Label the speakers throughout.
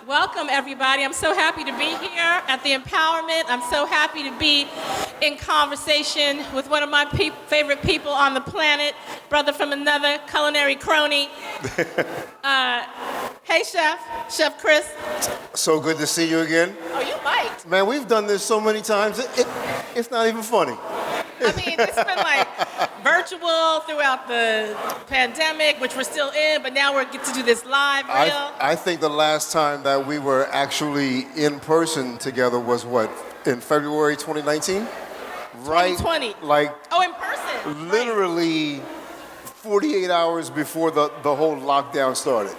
Speaker 1: Welcome, everybody. I'm so happy to be here at the Empowerment. I'm so happy to be in conversation with one of my favorite people on the planet, brother from another, culinary crony. Hey, Chef Chris.
Speaker 2: So good to see you again.
Speaker 1: Oh, you might.
Speaker 2: Man, we've done this so many times, it's not even funny.
Speaker 1: I mean, it's been like virtual throughout the pandemic, which we're still in, but now we get to do this live, real.
Speaker 2: I think the last time that we were actually in person together was what, in February 2019?
Speaker 1: 2020.
Speaker 2: Like,
Speaker 1: oh, in person.
Speaker 2: Literally 48 hours before the whole lockdown started.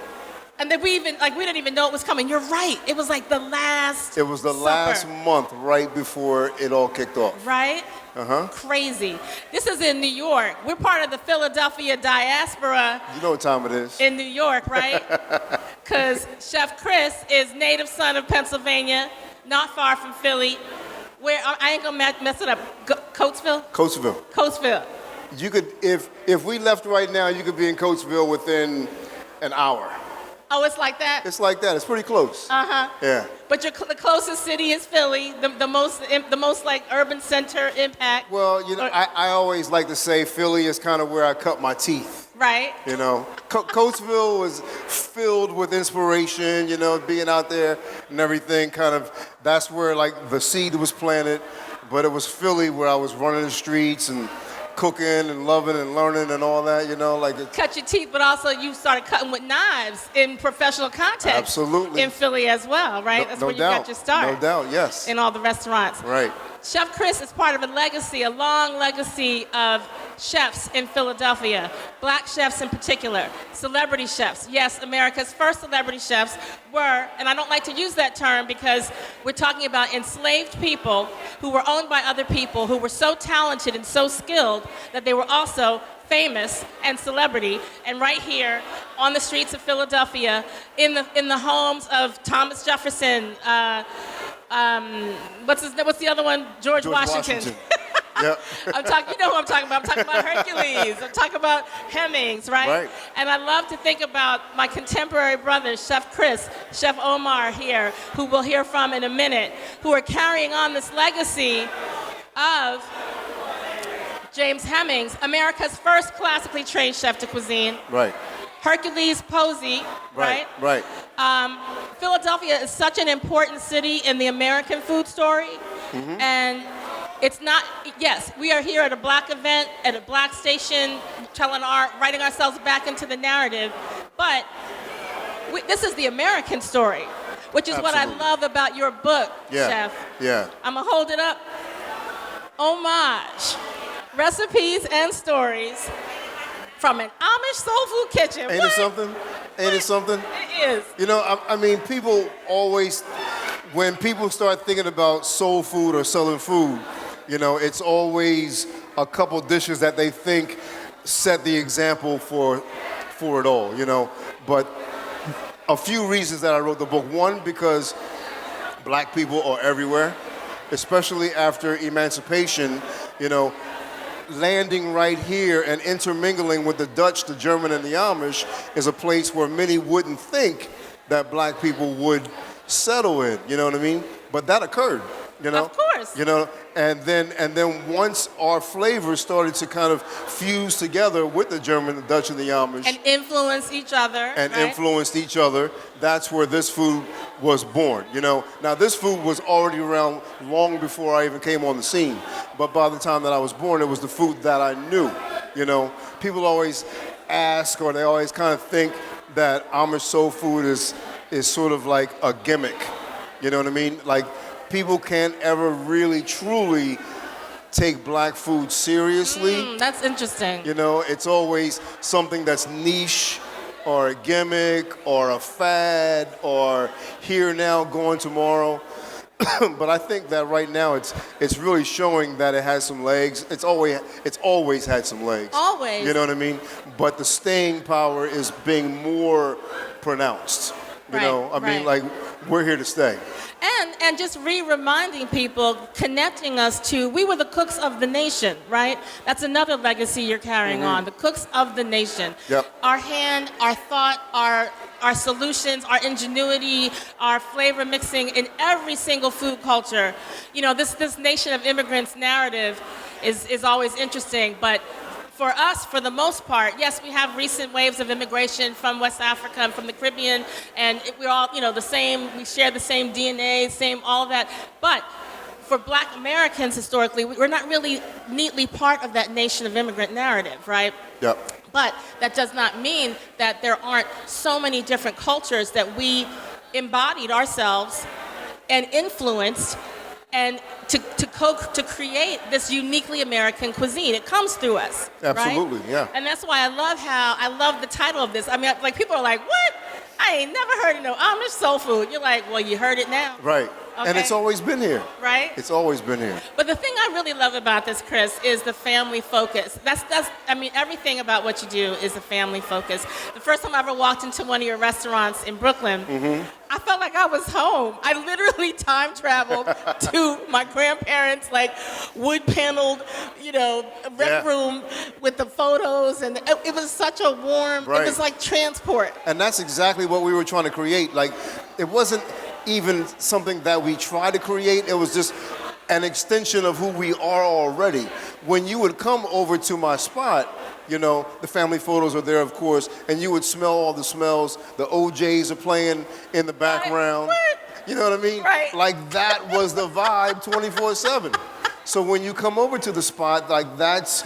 Speaker 1: And then we didn't even know it was coming. You're right. It was like the last
Speaker 2: It was the
Speaker 1: supper.
Speaker 2: last month right before it all kicked off.
Speaker 1: Right?
Speaker 2: Uh-huh.
Speaker 1: Crazy. This is in New York. We're part of the Philadelphia diaspora.
Speaker 2: You know what time it is.
Speaker 1: In New York, right? Because Chef Chris is native son of Pennsylvania, not far from Philly. Where, I ain't gonna mess it up. Coatesville? Coatesville.
Speaker 2: You could, if we left right now, you could be in Coatesville within an hour.
Speaker 1: Oh, it's like that?
Speaker 2: It's like that. It's pretty close.
Speaker 1: Uh-huh.
Speaker 2: Yeah.
Speaker 1: But the closest city is Philly, the most like urban center impact.
Speaker 2: Well, you know, I always like to say Philly is kind of where I cut my teeth.
Speaker 1: Right.
Speaker 2: You know, Coatesville was filled with inspiration, you know, being out there and everything kind of, that's where like the seed was planted. But it was Philly where I was running the streets and cooking and loving and learning and all that, you know, like
Speaker 1: cut your teeth, but also you started cutting with knives in professional context.
Speaker 2: Absolutely.
Speaker 1: In Philly as well, right? That's where you got your start.
Speaker 2: No doubt, yes.
Speaker 1: In all the restaurants.
Speaker 2: Right.
Speaker 1: Chef Chris is part of a legacy, a long legacy of chefs in Philadelphia, black chefs in particular, celebrity chefs. Yes, America's first celebrity chefs were, and I don't like to use that term because we're talking about enslaved people who were owned by other people who were so talented and so skilled that they were also famous and celebrity, and right here on the streets of Philadelphia, in the homes of Thomas Jefferson, what's the other one? George Washington.
Speaker 2: Yep.
Speaker 1: You know who I'm talking about. I'm talking about Hercules. I'm talking about Hemmings, right? And I love to think about my contemporary brothers, Chef Chris, Chef Omar here, who we'll hear from in a minute, who are carrying on this legacy of James Hemmings, America's first classically trained chef de cuisine.
Speaker 2: Right.
Speaker 1: Hercules Posey, right?
Speaker 2: Right.
Speaker 1: Philadelphia is such an important city in the American food story. Mm-hmm. And it's not, yes, we are here at a black event, at a black station, writing ourselves back into the narrative. But this is the American story, which is
Speaker 2: Absolutely.
Speaker 1: what I love about your book, Chef.
Speaker 2: Yeah.
Speaker 1: I'm going to hold it up. Homage. Recipes and stories from an Amish soul food kitchen.
Speaker 2: Ain't it something? Ain't it something?
Speaker 1: It is.
Speaker 2: You know, I mean, people always, when people start thinking about soul food or southern food, you know, it's always a couple dishes that they think set the example for it all, you know. But a few reasons that I wrote the book. One, because black people are everywhere, especially after emancipation, you know. Landing right here and intermingling with the Dutch, the German, and the Amish is a place where many wouldn't think that black people would settle in, you know what I mean? But that occurred, you know?
Speaker 1: Of course.
Speaker 2: You know, and then once our flavors started to kind of fuse together with the German, the Dutch, and the Amish.
Speaker 1: And influence each other.
Speaker 2: And
Speaker 1: right?
Speaker 2: influenced each other, that's where this food was born, you know? Now, this food was already around long before I even came on the scene. But by the time that I was born, it was the food that I knew, you know? People always ask, or they always kind of think that Amish soul food is sort of like a gimmick, you know what I mean? Like, people can't ever really, truly take black food seriously.
Speaker 1: That's interesting.
Speaker 2: You know, it's always something that's niche, or a gimmick, or a fad, or here now, going tomorrow. But I think that right now it's really showing that it has some legs. It's always had some legs.
Speaker 1: Always.
Speaker 2: You know what I mean? But the staying power is being more pronounced. You know, I mean, like, we're here to stay.
Speaker 1: And just reminding people, connecting us to, we were the cooks of the nation, right? That's another legacy you're carrying on, the cooks of the nation.
Speaker 2: Yep.
Speaker 1: Our hand, our thought, our solutions, our ingenuity, our flavor mixing in every single food culture. You know, this nation of immigrants narrative is always interesting, but for us, for the most part, yes, we have recent waves of immigration from West Africa and from the Caribbean, and we're all, you know, the same, we share the same DNA, same all of that. But for Black Americans, historically, we're not really neatly part of that nation of immigrant narrative, right?
Speaker 2: Yep.
Speaker 1: But that does not mean that there aren't so many different cultures that we embodied ourselves and influenced and to create this uniquely American cuisine. It comes through us.
Speaker 2: Absolutely,
Speaker 1: right?
Speaker 2: yeah.
Speaker 1: And that's why I love the title of this. I mean, like, people are like, what? I ain't never heard of no Amish soul food. You're like, well, you heard it now.
Speaker 2: Right.
Speaker 1: Okay.
Speaker 2: And it's always been here.
Speaker 1: Right?
Speaker 2: It's always been here.
Speaker 1: But the thing I really love about this, Chris, is the family focus. That's I mean, everything about what you do is a family focus. The first time I ever walked into one of your restaurants in Brooklyn, I felt like I was home. I literally time traveled to my grandparents' like wood paneled, you know, rec room with the photos, and it was such a warm, it was like transport.
Speaker 2: And that's exactly what we were trying to create. Like, it wasn't even something that we tried to create. It was just an extension of who we are already. When you would come over to my spot, you know, the family photos are there, of course, and you would smell all the smells. The OJs are playing in the background. You know what I mean?
Speaker 1: Right.
Speaker 2: Like, that was the vibe 24/7. So when you come over to the spot, like, that's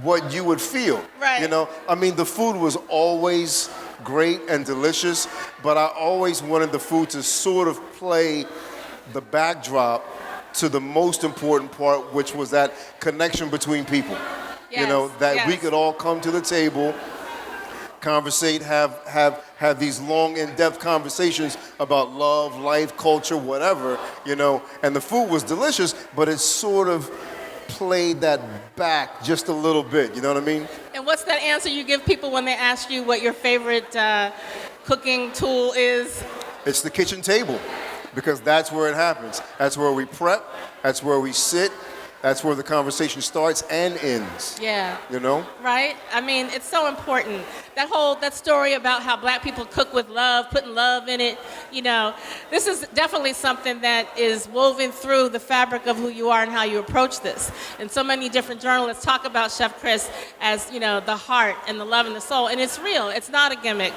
Speaker 2: what you would feel.
Speaker 1: Right.
Speaker 2: You know, I mean, the food was always great and delicious, but I always wanted the food to sort of play the backdrop to the most important part, which was that connection between people.
Speaker 1: Yes,
Speaker 2: you know, that we could all come to the table, conversate, have these long, in-depth conversations about love, life, culture, whatever, you know, and the food was delicious, but it sort of played that back just a little bit, you know what I mean?
Speaker 1: And what's that answer you give people when they ask you what your favorite cooking tool is?
Speaker 2: It's the kitchen table, because that's where it happens. That's where we prep, that's where we sit, that's where the conversation starts and ends.
Speaker 1: Yeah.
Speaker 2: You know?
Speaker 1: Right? I mean, it's so important. That story about how Black people cook with love, putting love in it, you know, this is definitely something that is woven through the fabric of who you are and how you approach this. And so many different journalists talk about Chef Chris as, you know, the heart and the love and the soul, and it's real. It's not a gimmick.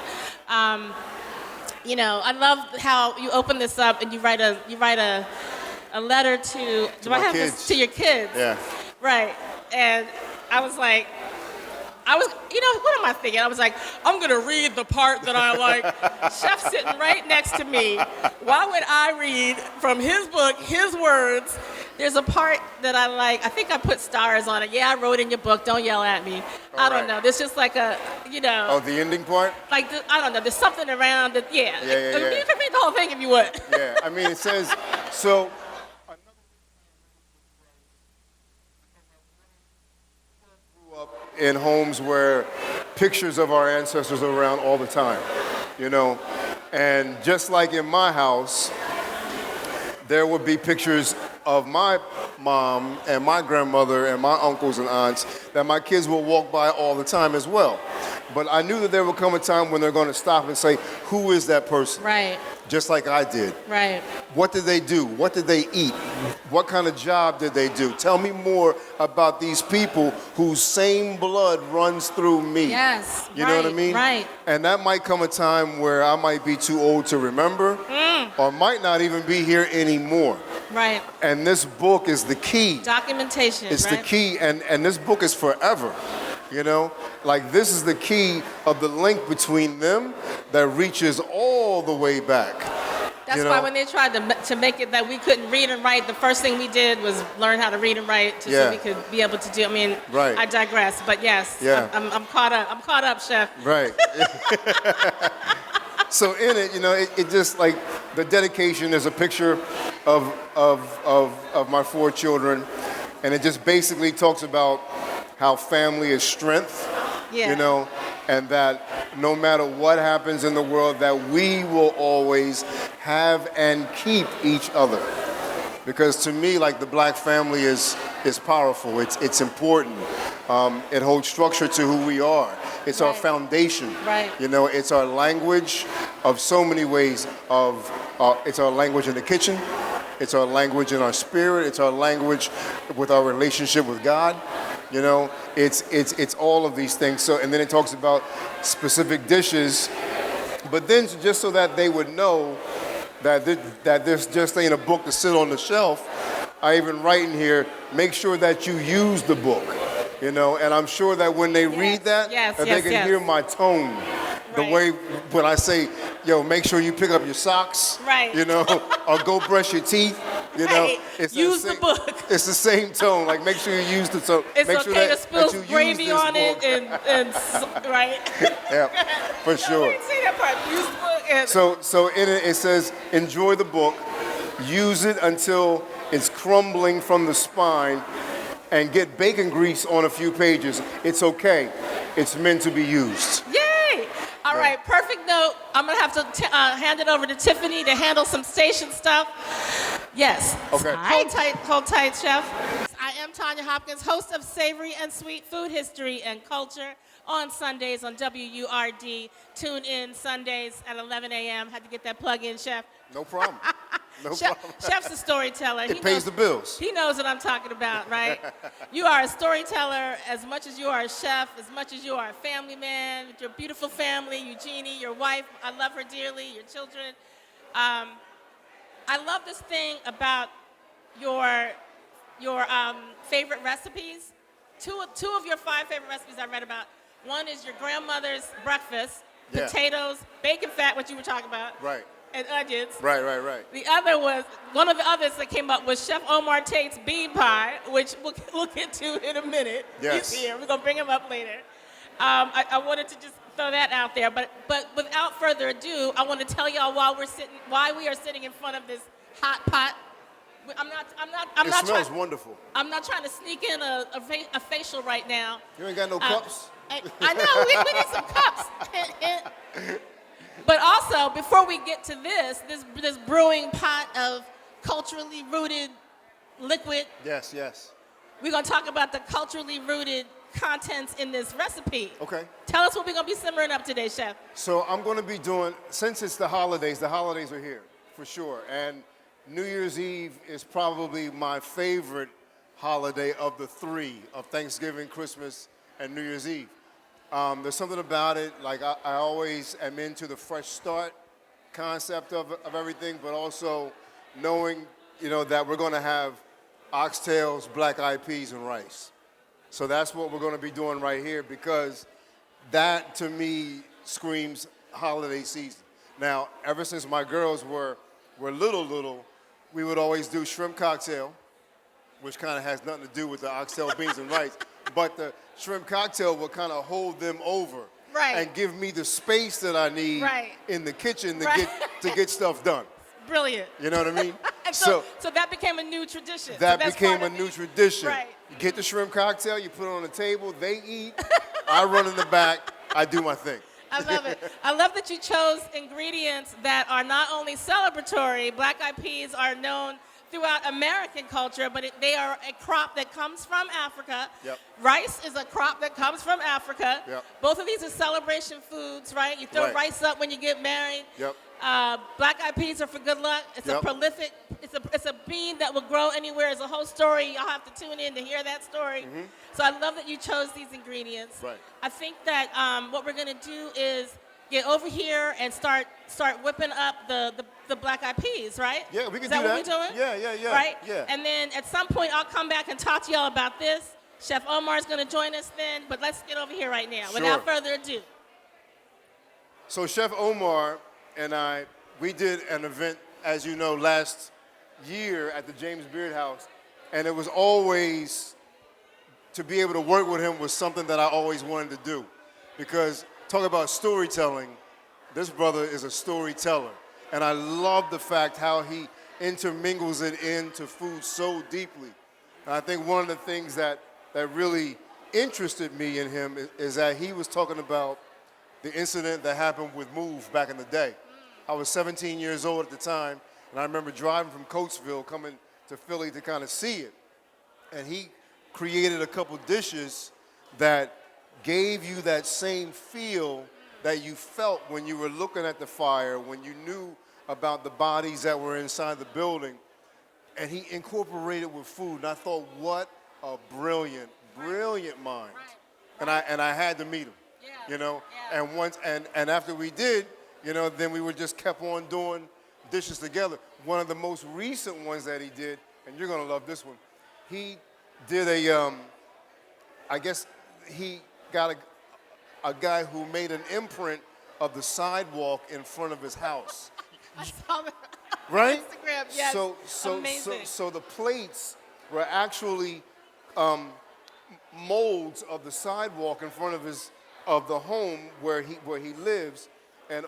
Speaker 1: You know, I love how you open this up and you write a letter to do I have
Speaker 2: kids.
Speaker 1: this to your kids?
Speaker 2: Yeah.
Speaker 1: Right. And I was, you know, what am I thinking? I was like, I'm going to read the part that I like. Chef sitting right next to me. Why would I read from his book, his words? There's a part that I like. I think I put stars on it. Yeah, I wrote in your book. Don't yell at me. I don't know. There's just like a, you know.
Speaker 2: Oh, the ending part?
Speaker 1: Like, I don't know. There's something around it. Yeah.
Speaker 2: Yeah.
Speaker 1: You can read the whole thing if you would.
Speaker 2: Yeah. I mean, it says, so... in homes where pictures of our ancestors are around all the time, you know. And just like in my house, there would be pictures of my mom and my grandmother and my uncles and aunts that my kids will walk by all the time as well. But I knew that there would come a time when they're going to stop and say, who is that person?
Speaker 1: Right.
Speaker 2: Just like I did.
Speaker 1: Right.
Speaker 2: What did they do? What did they eat? What kind of job did they do? Tell me more about these people whose same blood runs through me.
Speaker 1: Yes.
Speaker 2: You know what I mean?
Speaker 1: Right.
Speaker 2: And that might come a time where I might be too old to remember or might not even be here anymore.
Speaker 1: Right.
Speaker 2: And this book is the key.
Speaker 1: Documentation.
Speaker 2: It's
Speaker 1: right?
Speaker 2: the key, and this book is forever. You know, like, this is the key of the link between them that reaches all the way back.
Speaker 1: That's
Speaker 2: you know?
Speaker 1: why when they tried to make it that we couldn't read and write, the first thing we did was learn how to read and write so we could be able to do. I mean,
Speaker 2: right.
Speaker 1: I digress, but yes, I'm caught up. I'm caught up, Chef.
Speaker 2: Right. So in it, you know, it just, like, the dedication is a picture of my 4 children, and it just basically talks about how family is strength, you know, and that no matter what happens in the world, that we will always have and keep each other. Because to me, like, the black family is powerful. It's important. It holds structure to who we are. It's our foundation.
Speaker 1: Right.
Speaker 2: You know, it's our language of so many ways. It's our language in the kitchen. It's our language in our spirit. It's our language with our relationship with God. You know, it's all of these things. So, and then it talks about specific dishes, but then just so that they would know that this just ain't a book to sit on the shelf, I even write in here, make sure that you use the book. You know, and I'm sure that when they read that, they can hear my tone. The way when I say, yo, make sure you pick up your socks, you know, or go brush your teeth, you know. It's
Speaker 1: use the book.
Speaker 2: It's the same tone. Like, make sure you use the tone.
Speaker 1: It's
Speaker 2: make
Speaker 1: okay
Speaker 2: sure
Speaker 1: to spill gravy on it and right?
Speaker 2: Yeah, for sure.
Speaker 1: I didn't say that part. Use the book. And
Speaker 2: So in it says, enjoy the book, use it until it's crumbling from the spine, and get bacon grease on a few pages. It's okay. It's meant to be used.
Speaker 1: Yay! All right, perfect note. I'm gonna have to hand it over to Tiffany to handle some station stuff. Yes.
Speaker 2: Okay.
Speaker 1: Hold tight, chef. I am Tonya Hopkins, host of Savory and Sweet Food History and Culture on Sundays on WURD. Tune in Sundays at 11 a.m. Had to get that plug in, chef.
Speaker 2: No problem. No problem.
Speaker 1: Chef's a storyteller.
Speaker 2: It pays the bills.
Speaker 1: He knows what I'm talking about, right? You are a storyteller as much as you are a chef, as much as you are a family man with your beautiful family, Eugenie, your wife. I love her dearly, your children. I love this thing about your favorite recipes. Two of your 5 favorite recipes I read about. One is your grandmother's breakfast, potatoes, bacon fat, what you were talking about.
Speaker 2: Right.
Speaker 1: And onions.
Speaker 2: Right.
Speaker 1: The other was, one of the others that came up was Chef Omar Tate's bean pie, which we'll get to in a minute.
Speaker 2: Yes.
Speaker 1: He's here. We're going to bring him up later. I wanted to just throw that out there. But without further ado, I want to tell y'all why we are sitting in front of this hot pot.
Speaker 2: It smells wonderful.
Speaker 1: I'm not trying to sneak in a facial right now.
Speaker 2: You ain't got no cups?
Speaker 1: I know, we need some cups. But also, before we get to this brewing pot of culturally rooted liquid.
Speaker 2: Yes.
Speaker 1: We're going to talk about the culturally rooted contents in this recipe.
Speaker 2: Okay.
Speaker 1: Tell us what we're going to be simmering up today, chef.
Speaker 2: So I'm going to be doing, since it's the holidays are here, for sure. And New Year's Eve is probably my favorite holiday of the 3, of Thanksgiving, Christmas, and New Year's Eve. There's something about it, like I always am into the fresh start concept of everything, but also knowing, you know, that we're going to have oxtails, black-eyed peas, and rice. So that's what we're going to be doing right here, because that, to me, screams holiday season. Now, ever since my girls were little, we would always do shrimp cocktail, which kind of has nothing to do with the oxtail, beans, and rice. But the shrimp cocktail will kind of hold them over and give me the space that I need in the kitchen to get stuff done.
Speaker 1: Brilliant.
Speaker 2: You know what I mean?
Speaker 1: so that became a new tradition.
Speaker 2: That became a new tradition.
Speaker 1: Right.
Speaker 2: You get the shrimp cocktail, you put it on the table, they eat, I run in the back, I do my thing.
Speaker 1: I love it. I love that you chose ingredients that are not only celebratory. Black-eyed peas are known throughout American culture, but they are a crop that comes from Africa.
Speaker 2: Yep.
Speaker 1: Rice is a crop that comes from Africa.
Speaker 2: Yep.
Speaker 1: Both of these are celebration foods, right? You throw rice up when you get married.
Speaker 2: Yep.
Speaker 1: Black-eyed peas are for good luck. It's a prolific, it's a bean that will grow anywhere. It's a whole story. Y'all have to tune in to hear that story. Mm-hmm. So I love that you chose these ingredients.
Speaker 2: Right.
Speaker 1: I think that what we're gonna do is get over here and start whipping up the black-eyed peas, right?
Speaker 2: Yeah, we can do that.
Speaker 1: Is that what we're doing?
Speaker 2: Yeah.
Speaker 1: Right?
Speaker 2: Yeah.
Speaker 1: And then at some point I'll come back and talk to y'all about this. Chef Omar's gonna join us then, but let's get over here right now.
Speaker 2: Sure.
Speaker 1: Without further ado.
Speaker 2: So Chef Omar and I, we did an event, as you know, last year at the James Beard House, and it was always, to be able to work with him was something that I always wanted to do. Because talk about storytelling, this brother is a storyteller. And I love the fact how he intermingles it into food so deeply. And I think one of the things that really interested me in him is that he was talking about the incident that happened with Move back in the day. I was 17 years old at the time, and I remember driving from Coatesville coming to Philly to kind of see it. And he created a couple dishes that gave you that same feel that you felt when you were looking at the fire, when you knew about the bodies that were inside the building. And he incorporated with food. And I thought, what a brilliant mind. And I had to meet him. You know, and after we did, you know, then we were just kept on doing dishes together. One of the most recent ones that he did, and you're gonna love this one, he did I guess he got a guy who made an imprint of the sidewalk in front of his house.
Speaker 1: I saw that.
Speaker 2: Right?
Speaker 1: Instagram, yes. Amazing.
Speaker 2: So the plates were actually molds of the sidewalk in front of the home where he lives, and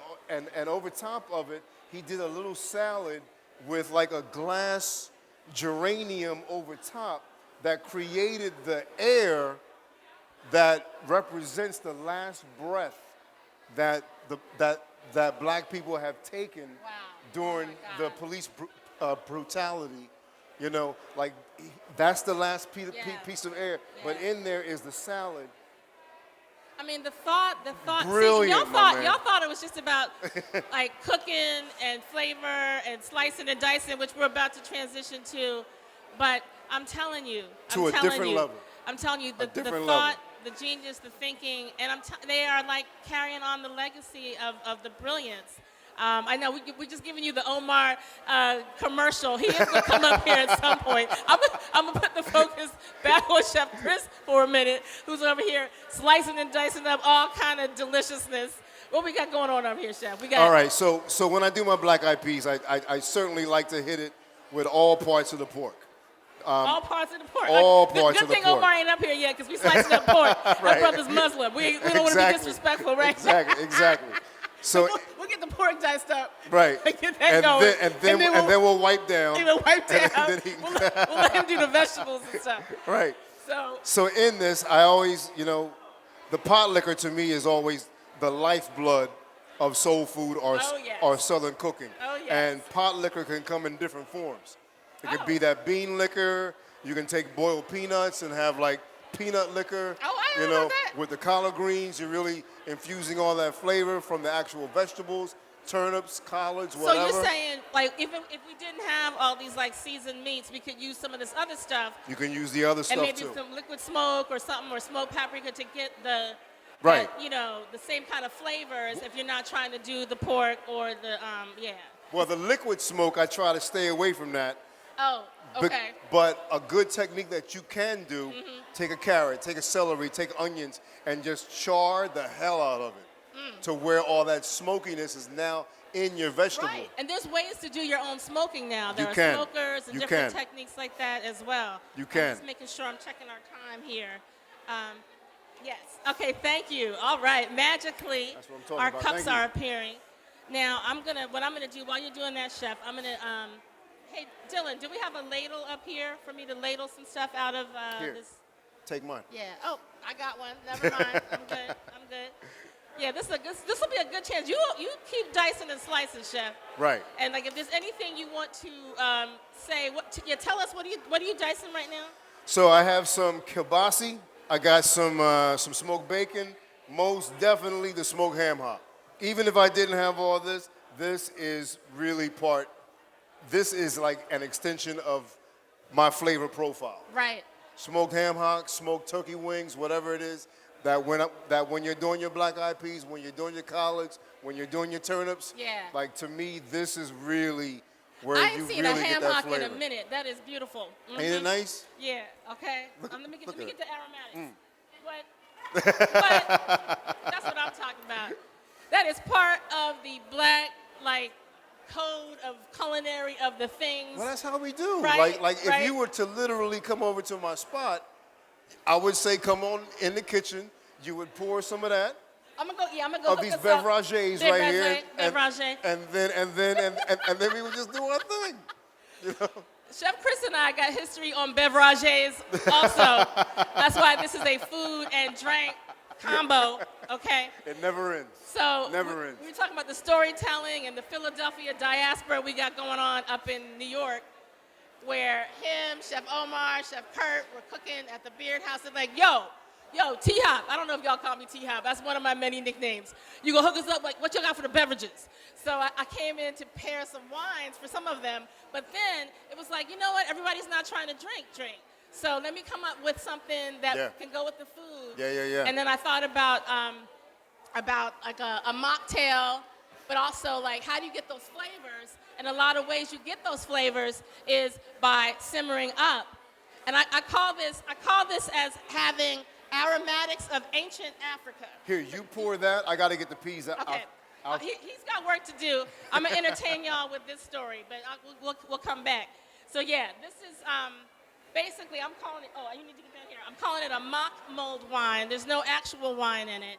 Speaker 2: over top of it, he did a little salad with like a glass geranium over top that created the air that represents the last breath that that black people have taken during the police brutality. You know, like that's the last piece of air, but in there is the salad.
Speaker 1: I mean, the thought.
Speaker 2: Brilliant,
Speaker 1: See, y'all thought it was just about like cooking and flavor and slicing and dicing, which we're about to transition to. But I'm telling you,
Speaker 2: To a different level.
Speaker 1: I'm telling you, the
Speaker 2: different
Speaker 1: thought, the genius, the thinking, and they are like carrying on the legacy of the brilliance. I know we're just giving you the Omar commercial. He is going to come up here at some point. I'm going to put the focus back on Chef Chris for a minute, who's over here slicing and dicing up all kind of deliciousness. What we got going on over here, Chef?
Speaker 2: All right, so when I do my black eyed peas, I certainly like to hit it with all parts of the pork.
Speaker 1: All parts of the pork.
Speaker 2: All parts
Speaker 1: good
Speaker 2: of the
Speaker 1: thing
Speaker 2: pork.
Speaker 1: Omar ain't up here yet because we slicing up pork. My brother's Muslim. We don't want to be disrespectful, right?
Speaker 2: Exactly. So
Speaker 1: we'll get the pork diced up.
Speaker 2: Right.
Speaker 1: Get that going.
Speaker 2: And then we'll wipe down.
Speaker 1: We'll wipe down.
Speaker 2: And then
Speaker 1: we'll let him do the vegetables and stuff.
Speaker 2: Right.
Speaker 1: So
Speaker 2: in this, I always, you know, the pot liquor to me is always the lifeblood of soul food or Southern cooking.
Speaker 1: Oh, yes.
Speaker 2: And pot liquor can come in different forms. It could be that bean liquor. You can take boiled peanuts and have like peanut liquor.
Speaker 1: Oh, I
Speaker 2: you
Speaker 1: know
Speaker 2: know,
Speaker 1: about that.
Speaker 2: with the collard greens, you're really infusing all that flavor from the actual vegetables, turnips, collards, whatever.
Speaker 1: So you're saying, like, if we didn't have all these like seasoned meats, we could use some of this other stuff.
Speaker 2: You can use the other stuff
Speaker 1: and maybe
Speaker 2: too.
Speaker 1: some liquid smoke or something, or smoked paprika to get the
Speaker 2: Right.
Speaker 1: that, you know, the same kind of flavors if you're not trying to do the pork or the
Speaker 2: Well, the liquid smoke, I try to stay away from that.
Speaker 1: Oh, okay.
Speaker 2: But a good technique that you can do, take a carrot, take a celery, take onions, and just char the hell out of it to where all that smokiness is now in your vegetable.
Speaker 1: Right, and there's ways to do your own smoking now. There are
Speaker 2: can.
Speaker 1: smokers and
Speaker 2: You
Speaker 1: different
Speaker 2: can.
Speaker 1: techniques like that as well.
Speaker 2: You can.
Speaker 1: I'm just making sure I'm checking our time here. Yes. Okay. Thank you. All right. Magically,
Speaker 2: That's what I'm talking
Speaker 1: our
Speaker 2: about.
Speaker 1: cups
Speaker 2: Thank you.
Speaker 1: are appearing. Now, what I'm gonna do while you're doing that, Chef, I'm gonna. Hey, Dylan, do we have a ladle up here for me to ladle some stuff out of
Speaker 2: Here.
Speaker 1: this?
Speaker 2: Take mine.
Speaker 1: Yeah. Oh, I got one. Never mind. I'm good. Yeah, this will be a good chance. You keep dicing and slicing, Chef.
Speaker 2: Right.
Speaker 1: And like, if there's anything you want to say, tell us what are you dicing right now?
Speaker 2: So I have some kielbasi. I got some smoked bacon. Most definitely the smoked ham hock. Even if I didn't have all this, this is really this is like an extension of my flavor profile.
Speaker 1: Right.
Speaker 2: Smoked ham hock, smoked turkey wings, whatever it is, that when you're doing your black eyed peas, when you're doing your collards, when you're doing your turnips, like to me, this is really where
Speaker 1: I
Speaker 2: you
Speaker 1: ain't
Speaker 2: really
Speaker 1: seen a ham
Speaker 2: get that
Speaker 1: hock
Speaker 2: flavor.
Speaker 1: in a minute. That is beautiful.
Speaker 2: Ain't it nice?
Speaker 1: Yeah. Okay. Let me
Speaker 2: look
Speaker 1: get
Speaker 2: at
Speaker 1: the aromatics. But that's what I'm talking about. That is part of the black code of culinary of the things.
Speaker 2: Well, that's how we do.
Speaker 1: Right,
Speaker 2: Like if
Speaker 1: right.
Speaker 2: you were to literally come over to my spot, I would say come on in the kitchen. You would pour some of that.
Speaker 1: I'm gonna go.
Speaker 2: Of these beverages right here,
Speaker 1: Beverage.
Speaker 2: and then we would just do our thing. You know?
Speaker 1: Chef Chris and I got history on beverages also. That's why this is a food and drink combo, okay?
Speaker 2: It never ends.
Speaker 1: So
Speaker 2: Never ends.
Speaker 1: we were talking about the storytelling and the Philadelphia diaspora we got going on up in New York, where him, Chef Omar, Chef Kurt were cooking at the Beard House. They're like, yo, T-Hop. I don't know if y'all call me T-Hop. That's one of my many nicknames. You gonna hook us up, like, what y'all got for the beverages? So I came in to pair some wines for some of them, but then it was like, you know what? Everybody's not trying to drink. So let me come up with something that can go with the food.
Speaker 2: Yeah.
Speaker 1: And then I thought about like a mocktail, but also like how do you get those flavors? And a lot of ways you get those flavors is by simmering up. And I call this as having aromatics of ancient Africa.
Speaker 2: Here, you pour that. I got to get the peas out.
Speaker 1: Okay. He's got work to do. I'm going to entertain y'all with this story, but we'll come back. So, yeah, this is basically, I'm calling it, you need to get down here. I'm calling it a mock mulled wine. There's no actual wine in it.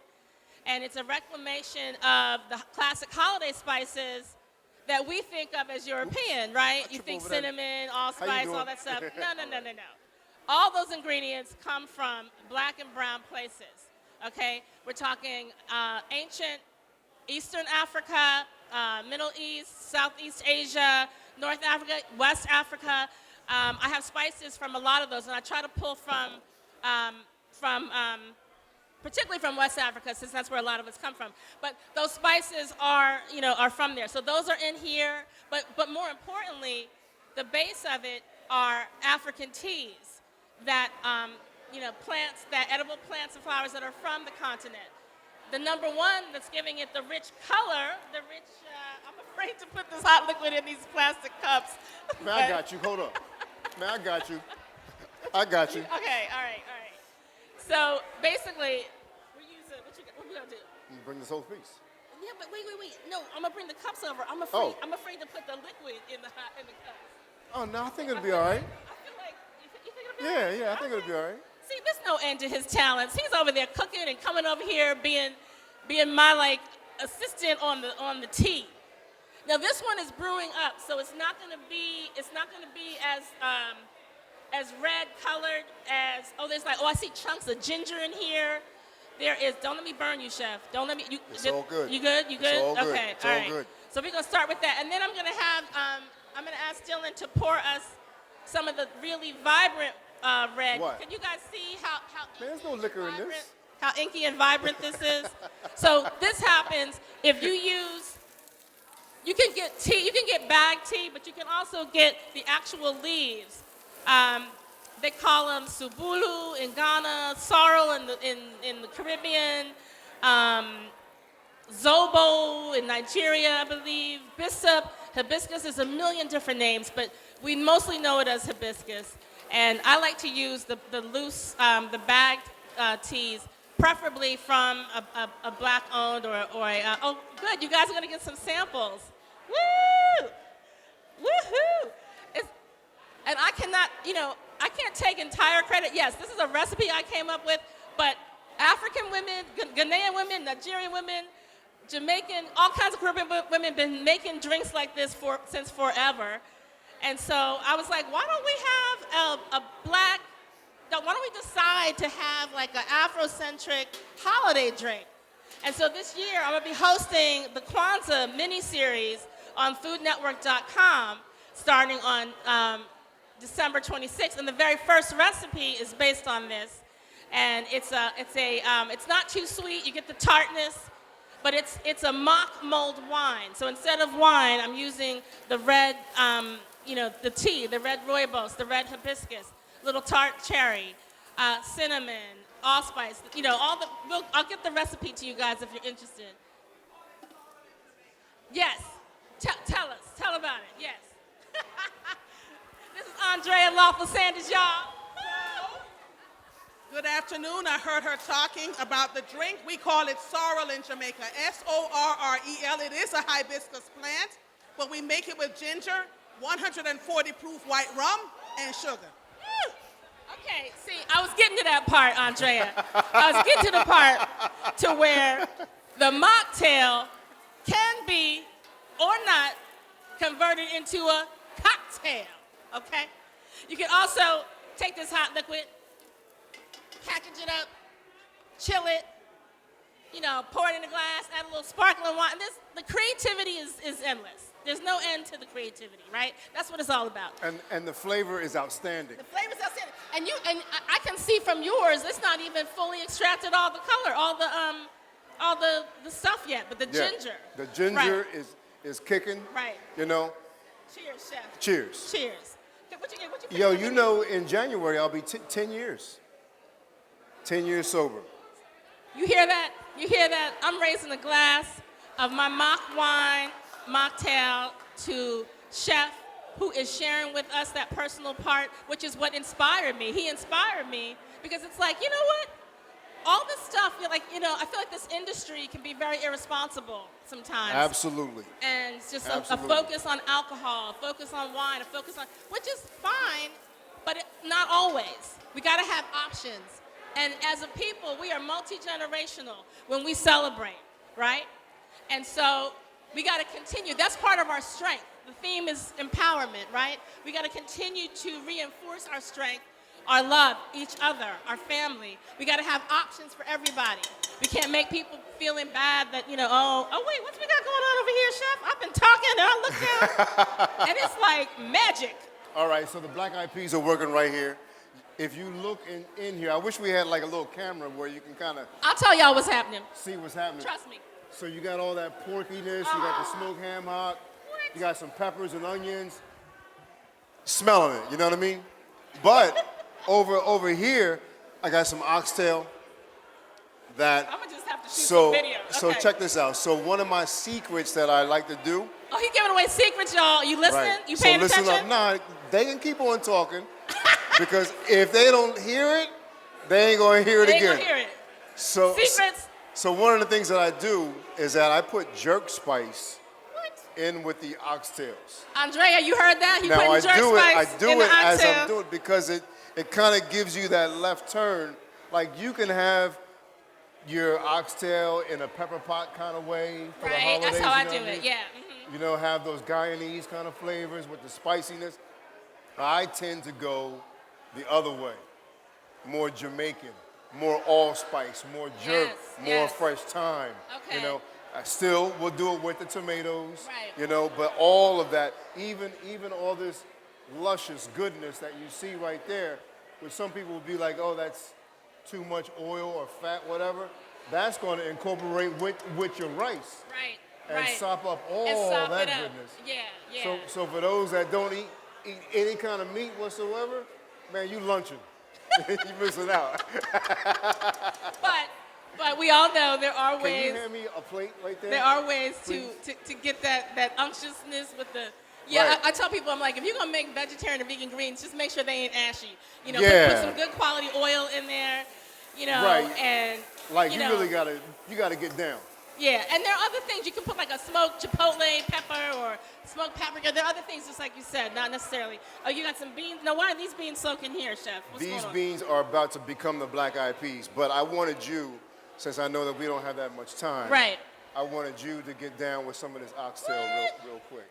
Speaker 1: And it's a reclamation of the classic holiday spices that we think of as European, right? You think cinnamon, allspice, all that stuff. No. All those ingredients come from black and brown places, okay? We're talking ancient Eastern Africa, Middle East, Southeast Asia, North Africa, West Africa. I have spices from a lot of those, and I try to pull from particularly from West Africa, since that's where a lot of us come from. But those spices are from there. So those are in here, but more importantly, the base of it are African teas that, edible plants and flowers that are from the continent. The number one that's giving it the rich color, I'm afraid to put this hot liquid in these plastic cups.
Speaker 2: Man, I got you. Hold up. Man, I got you.
Speaker 1: Okay, all right. So basically, what we gonna do?
Speaker 2: You bring this whole piece.
Speaker 1: Yeah, but wait. No, I'm gonna bring the cups over. I'm afraid to put the liquid in the cups.
Speaker 2: Oh, no, I think it'll be all right.
Speaker 1: I feel like, you think it'll be all right?
Speaker 2: Yeah, I think it'll be all right.
Speaker 1: See, there's no end to his talents. He's over there cooking and coming over here being my assistant on the tea. Now this one is brewing up, so it's not gonna be as red colored as I see chunks of ginger in here. There is. Don't let me burn you, chef. Don't let me.
Speaker 2: It's all good.
Speaker 1: You good? You good?
Speaker 2: It's all good.
Speaker 1: Okay.
Speaker 2: It's
Speaker 1: all
Speaker 2: all
Speaker 1: right.
Speaker 2: good.
Speaker 1: So we're gonna start with that, and then I'm gonna ask Dylan to pour us some of the really vibrant red.
Speaker 2: What?
Speaker 1: Can you guys see how
Speaker 2: Man, there's no liquor in this.
Speaker 1: How inky and vibrant this is? So this happens if you use. You can get tea. You can get bagged tea, but you can also get the actual leaves. They call them subulu in Ghana, sorrel in the Caribbean, zobo in Nigeria, I believe, bissap, hibiscus. There's a million different names, but we mostly know it as hibiscus. And I like to use the loose, the bagged teas, preferably from a black-owned or a. Oh, good! You guys are gonna get some samples. Woo! Woohoo! And I cannot, I can't take entire credit. Yes, this is a recipe I came up with, but African women, Ghanaian women, Nigerian women, Jamaican, all kinds of Caribbean women have been making drinks like this since forever. And so I was like, why don't we decide to have like an Afrocentric holiday drink? And so this year I'm gonna be hosting the Kwanzaa mini-series on foodnetwork.com starting on December 26th, and the very first recipe is based on this. And it's not too sweet. You get the tartness, but it's a mock mulled wine. So instead of wine, I'm using the red, the tea, the red rooibos, the red hibiscus, little tart cherry, cinnamon, allspice. I'll get the recipe to you guys if you're interested. Yes, tell about it. Yes. This is Andrea Lawful Sanders, y'all.
Speaker 3: Good afternoon. I heard her talking about the drink. We call it sorrel in Jamaica, S-O-R-R-E-L. It is a hibiscus plant, but we make it with ginger, 140 proof white rum, and sugar.
Speaker 1: Okay, see, I was getting to that part, Andrea. I was getting to the part to where the mocktail can be or not converted into a cocktail, okay? You can also take this hot liquid, package it up, chill it, pour it in a glass, add a little sparkling wine. The creativity is endless. There's no end to the creativity, right? That's what it's all about.
Speaker 2: And the flavor is outstanding.
Speaker 1: The flavor's outstanding. And I can see from yours, it's not even fully extracted all the color, all the stuff yet, but the ginger.
Speaker 2: The ginger
Speaker 1: right.
Speaker 2: is kicking.
Speaker 1: Right. Cheers, chef.
Speaker 2: Cheers.
Speaker 1: Cheers. What you
Speaker 2: Yo, in January I'll be 10 years. 10 years sober.
Speaker 1: You hear that? You hear that? I'm raising a glass of my mock wine, mocktail to Chef, who is sharing with us that personal part, which is what inspired me. He inspired me because it's like, you know what? All this stuff, I feel like this industry can be very irresponsible sometimes.
Speaker 2: Absolutely.
Speaker 1: And it's just a
Speaker 2: Absolutely.
Speaker 1: focus on alcohol, a focus on wine, a focus on, which is fine, but not always. We got to have options. And as a people, we are multi-generational when we celebrate, right? And so we got to continue. That's part of our strength. The theme is empowerment, right? We got to continue to reinforce our strength, our love, each other, our family. We got to have options for everybody. We can't make people feeling bad that, wait, what's we got going on over here, Chef? I've been talking and I look down, and it's like magic.
Speaker 2: All right, so the black eyed peas are working right here. If you look in here, I wish we had like a little camera where you can kind of
Speaker 1: I'll tell y'all what's happening.
Speaker 2: see what's happening.
Speaker 1: Trust me.
Speaker 2: So you got all that porkiness, you got the smoked ham hock, you got some peppers and onions. Smelling it, you know what I mean? But over here, I got some oxtail that.
Speaker 1: I'm gonna just have to shoot some video.
Speaker 2: So
Speaker 1: Okay.
Speaker 2: check this out. So one of my secrets that I like to do.
Speaker 1: Oh, he giving away secrets, y'all. You listening?
Speaker 2: Right.
Speaker 1: You
Speaker 2: So
Speaker 1: paying
Speaker 2: listen
Speaker 1: attention?
Speaker 2: up. Nah, they can keep on talking because if they don't hear it, they ain't gonna hear it
Speaker 1: They ain't
Speaker 2: again.
Speaker 1: gonna hear it.
Speaker 2: So
Speaker 1: Secrets.
Speaker 2: So one of the things that I do is that I put jerk spice in with the oxtails.
Speaker 1: Andrea, you heard that? He
Speaker 2: Now
Speaker 1: putting
Speaker 2: I
Speaker 1: jerk
Speaker 2: do
Speaker 1: spice in the
Speaker 2: as
Speaker 1: oxtail.
Speaker 2: I'm doing it because it kind of gives you that left turn. Like you can have your oxtail in a pepper pot kind of way for the
Speaker 1: Right,
Speaker 2: holidays.
Speaker 1: that's how I
Speaker 2: you know
Speaker 1: do
Speaker 2: what
Speaker 1: it.
Speaker 2: mean?
Speaker 1: Yeah.
Speaker 2: You know, have those Guyanese kind of flavors with the spiciness. I tend to go the other way, more Jamaican, more allspice, more jerk,
Speaker 1: Yes,
Speaker 2: more
Speaker 1: yes.
Speaker 2: fresh thyme.
Speaker 1: Okay.
Speaker 2: You know, I still will do it with the tomatoes.
Speaker 1: Right.
Speaker 2: You know, but all of that, even all this luscious goodness that you see right there, which some people will be like, oh, that's too much oil or fat, whatever. That's going to incorporate with your rice.
Speaker 1: Right.
Speaker 2: And
Speaker 1: right.
Speaker 2: sop up all
Speaker 1: And sop
Speaker 2: that
Speaker 1: it up.
Speaker 2: goodness.
Speaker 1: Yeah. Yeah.
Speaker 2: So for those that don't eat any kind of meat whatsoever, man, you lunching. You missing out.
Speaker 1: But we all know there are
Speaker 2: Can
Speaker 1: ways.
Speaker 2: you hand me a plate right there?
Speaker 1: There are ways
Speaker 2: Please?
Speaker 1: to get that unctuousness with the. Yeah,
Speaker 2: Right.
Speaker 1: I tell people, I'm like, if you're gonna make vegetarian or vegan greens, just make sure they ain't ashy. You know,
Speaker 2: Yeah.
Speaker 1: put some good quality oil in there. You know,
Speaker 2: Right.
Speaker 1: and
Speaker 2: Like you
Speaker 1: know,
Speaker 2: really gotta get down.
Speaker 1: Yeah, and there are other things you can put, like a smoked chipotle pepper or smoked paprika. There are other things, just like you said, not necessarily. Oh, you got some beans. Now, why are these beans soaked in here, Chef? What's
Speaker 2: These
Speaker 1: going on?
Speaker 2: beans are about to become the black eyed peas, but I wanted you, since I know that we don't have that much time.
Speaker 1: Right.
Speaker 2: I wanted you to get down with some of this oxtail real quick.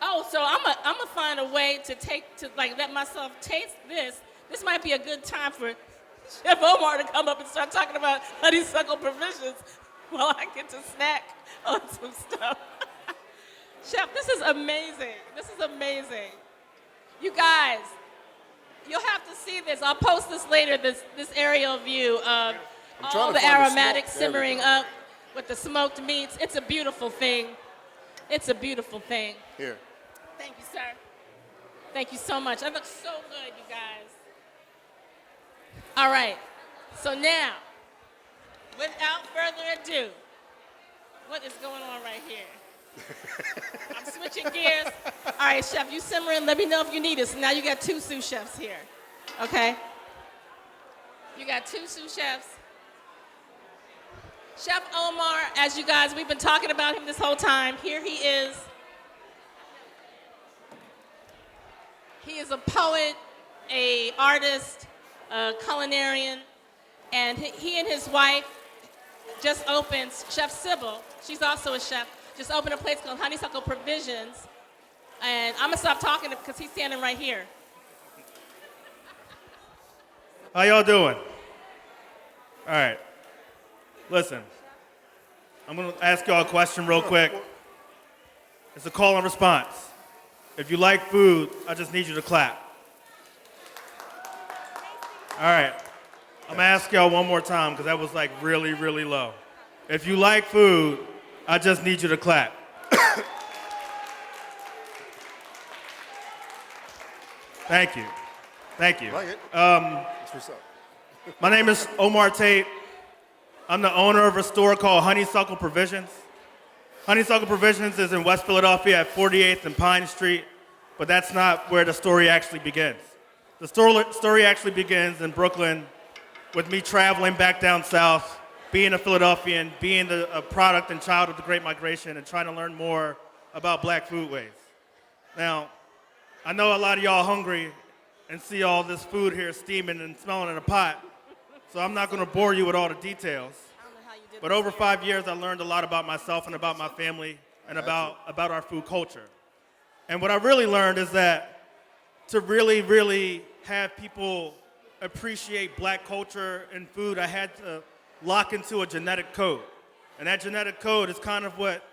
Speaker 1: Oh, so I'm gonna find a way to let myself taste this. This might be a good time for Chef Omar to come up and start talking about Honeysuckle provisions while I get to snack on some stuff. Chef, this is amazing. This is amazing. You guys, you'll have to see this. I'll post this later, this aerial view of all
Speaker 2: trying to
Speaker 1: the
Speaker 2: find the
Speaker 1: aromatics
Speaker 2: smoke. There we
Speaker 1: simmering
Speaker 2: go.
Speaker 1: up with the smoked meats. It's a beautiful thing. It's a beautiful thing.
Speaker 2: Here.
Speaker 1: Thank you, sir. Thank you so much. That looks so good, you guys. All right. So now, without further ado, what is going on right here? I'm switching gears. All right, Chef, you simmering. Let me know if you need us. Now you got two sous chefs here. Okay? You got two sous chefs. Chef Omar, as you guys, we've been talking about him this whole time. Here he is. He is a poet, a artist, a culinarian, and he and his wife just opened, Chef Sybil, she's also a chef, just opened a place called Honeysuckle Provisions. And I'm gonna stop talking because he's standing right here.
Speaker 4: How y'all doing? All right. Listen, I'm going to ask y'all a question real quick. It's a call and response. If you like food, I just need you to clap. All right. I'm going to ask y'all one more time because that was like really, really low. If you like food, I just need you to clap. Thank you. Thank you.
Speaker 2: Like it. That's what's up.
Speaker 4: My name is Omar Tate. I'm the owner of a store called Honeysuckle Provisions. Honeysuckle Provisions is in West Philadelphia at 48th and Pine Street, but that's not where the story actually begins. The story actually begins in Brooklyn with me traveling back down south, being a Philadelphian, being a product and child of the Great Migration, and trying to learn more about black foodways. Now, I know a lot of y'all hungry and see all this food here steaming and smelling in a pot, so I'm not going to bore you with all the details. But over 5 years, I learned a lot about myself and about my family and about our food culture. And what I really learned is that to really, really have people appreciate black culture and food, I had to lock into a genetic code. And that genetic code is kind of what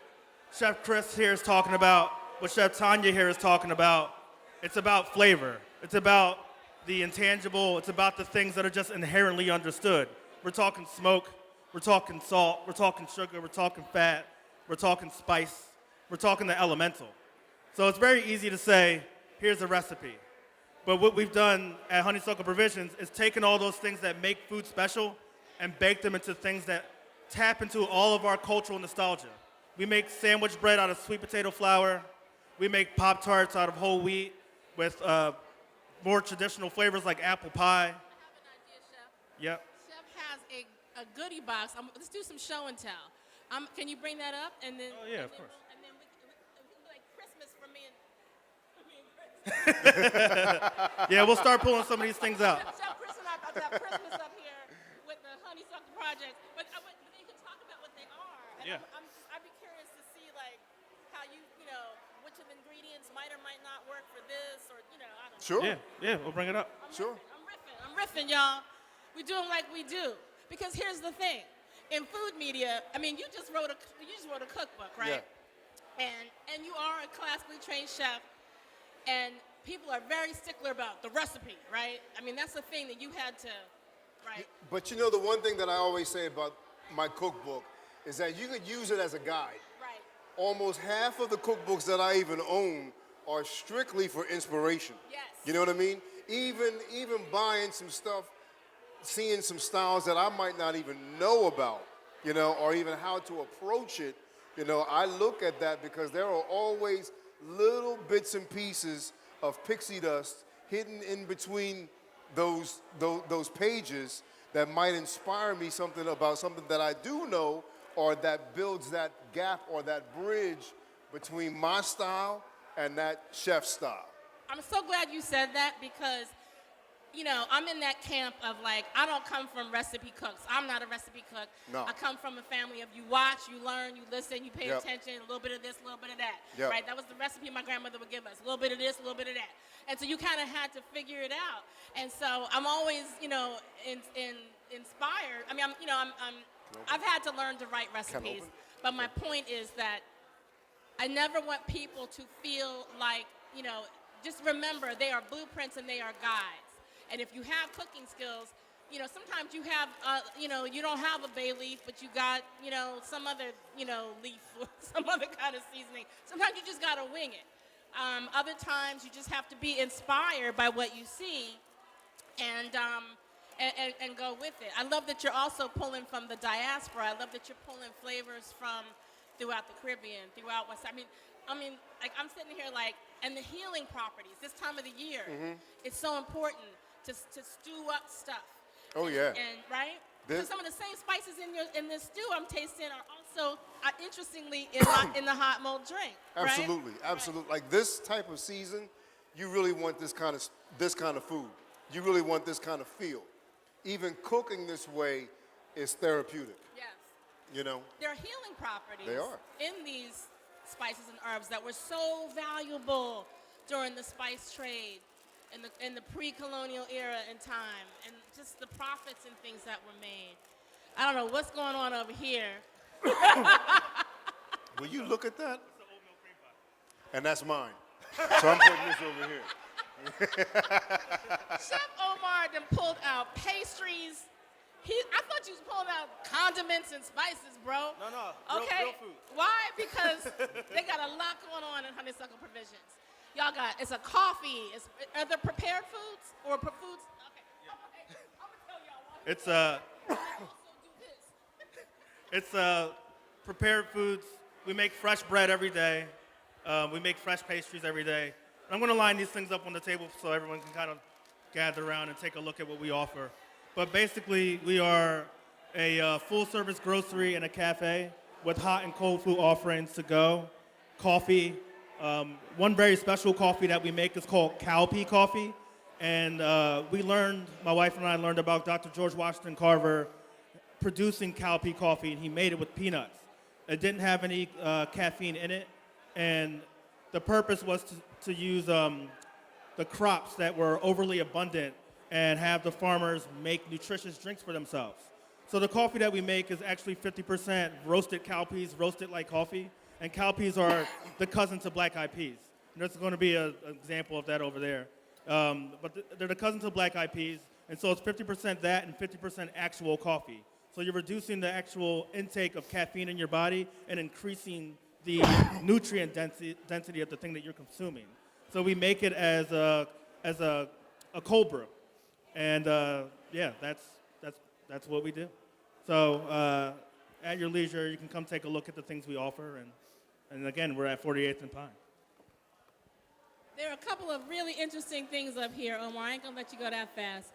Speaker 4: Chef Chris here is talking about, what Chef Tonya here is talking about. It's about flavor. It's about the intangible. It's about the things that are just inherently understood. We're talking smoke. We're talking salt. We're talking sugar. We're talking fat. We're talking spice. We're talking the elemental. So it's very easy to say, here's a recipe. But what we've done at Honeysuckle Provisions is taken all those things that make food special and bake them into things that tap into all of our cultural nostalgia. We make sandwich bread out of sweet potato flour. We make Pop-Tarts out of whole wheat with more traditional flavors like apple pie.
Speaker 1: I have an idea, Chef.
Speaker 4: Yep.
Speaker 1: Chef has a goodie box. Let's do some show and tell. Can you bring that up? And then,
Speaker 4: Oh, yeah, of course.
Speaker 1: And then we can like Christmas for me and Chris.
Speaker 4: Yeah, we'll start pulling some of these things out.
Speaker 1: Chef Chris and I about to have Christmas up here with the Honeysuckle Project. But you can talk about what they are. And
Speaker 4: Yeah.
Speaker 1: I'd be curious to see like how you know, which of the ingredients might or might not work for this, or I don't know.
Speaker 2: Sure.
Speaker 4: Yeah, we'll bring it up.
Speaker 2: Sure.
Speaker 1: I'm riffing, y'all. We do them like we do. Because here's the thing. In food media, I mean, you just wrote a cookbook, right?
Speaker 2: Yeah.
Speaker 1: And you are a classically trained chef, and people are very stickler about the recipe, right? I mean, that's the thing that you had to, right?
Speaker 2: But the one thing that I always say about my cookbook is that you could use it as a guide.
Speaker 1: Right.
Speaker 2: Almost half of the cookbooks that I even own are strictly for inspiration.
Speaker 1: Yes.
Speaker 2: You know what I mean? Even buying some stuff, seeing some styles that I might not even know about, or even how to approach it, I look at that because there are always little bits and pieces of pixie dust hidden in between those pages that might inspire me about something that I do know, or that builds that gap or that bridge between my style and that chef's style.
Speaker 1: I'm so glad you said that because, I'm in that camp of like, I don't come from recipe cooks. I'm not a recipe cook.
Speaker 2: No.
Speaker 1: I come from a family of you watch, you learn, you listen, you pay
Speaker 2: Yep.
Speaker 1: attention, a little bit of this, a little bit of that.
Speaker 2: Yep.
Speaker 1: Right? That was the recipe my grandmother would give us. A little bit of this, a little bit of that. And so you kind of had to figure it out. And so I'm always, inspired. I mean, I've had to learn to write recipes. But my point is that I never want people to feel like, just remember they are blueprints and they are guides. And if you have cooking skills, sometimes you have, you don't have a bay leaf, but you got, some other, leaf or some other kind of seasoning. Sometimes you just got to wing it. Other times you just have to be inspired by what you see and go with it. I love that you're also pulling from the diaspora. I love that you're pulling flavors from throughout the Caribbean, throughout West. I mean, like I'm sitting here like, and the healing properties this time of the year, it's so important to stew up stuff.
Speaker 2: Oh, yeah.
Speaker 1: And right? Because some of the same spices in this stew I'm tasting are also, interestingly, in the hot mold drink.
Speaker 2: Absolutely,
Speaker 1: right?
Speaker 2: absolutely. Right. Like this type of season, you really want this kind of food. You really want this kind of feel. Even cooking this way is therapeutic.
Speaker 1: Yes.
Speaker 2: There
Speaker 1: are healing properties.
Speaker 2: They are.
Speaker 1: In these spices and herbs that were so valuable during the spice trade in the pre-colonial era and time, and just the profits and things that were made. I don't know what's going on over here.
Speaker 2: Will you look at that? And that's mine. So I'm putting this over here.
Speaker 1: Chef Omar then pulled out pastries. I thought you was pulling out condiments and spices, bro.
Speaker 4: No,
Speaker 1: Okay.
Speaker 4: real food.
Speaker 1: Why? Because they got a lot going on in Honeysuckle Provisions. Y'all got, it's a coffee. Are there prepared foods or foods? Okay. I'm gonna tell y'all one.
Speaker 4: It's
Speaker 1: I also do this.
Speaker 4: It's prepared foods. We make fresh bread every day. We make fresh pastries every day. And I'm going to line these things up on the table so everyone can kind of gather around and take a look at what we offer. But basically, we are a full-service grocery and a cafe with hot and cold food offerings to go, coffee. One very special coffee that we make is called cowpea coffee. And my wife and I learned about Dr. George Washington Carver producing cowpea coffee, and he made it with peanuts. It didn't have any caffeine in it, and the purpose was to use the crops that were overly abundant and have the farmers make nutritious drinks for themselves. So the coffee that we make is actually 50% roasted cowpeas, roasted like coffee, and cowpeas are the cousin to black-eyed peas. And there's going to be an example of that over there. But they're the cousins of black-eyed peas, and so it's 50% that and 50% actual coffee. So you're reducing the actual intake of caffeine in your body and increasing the nutrient density of the thing that you're consuming. So we make it as a cold brew, and that's what we do. So at your leisure, you can come take a look at the things we offer, and again, we're at 48th and Pine.
Speaker 1: There are a couple of really interesting things up here, Omar. I ain't gonna let you go that fast.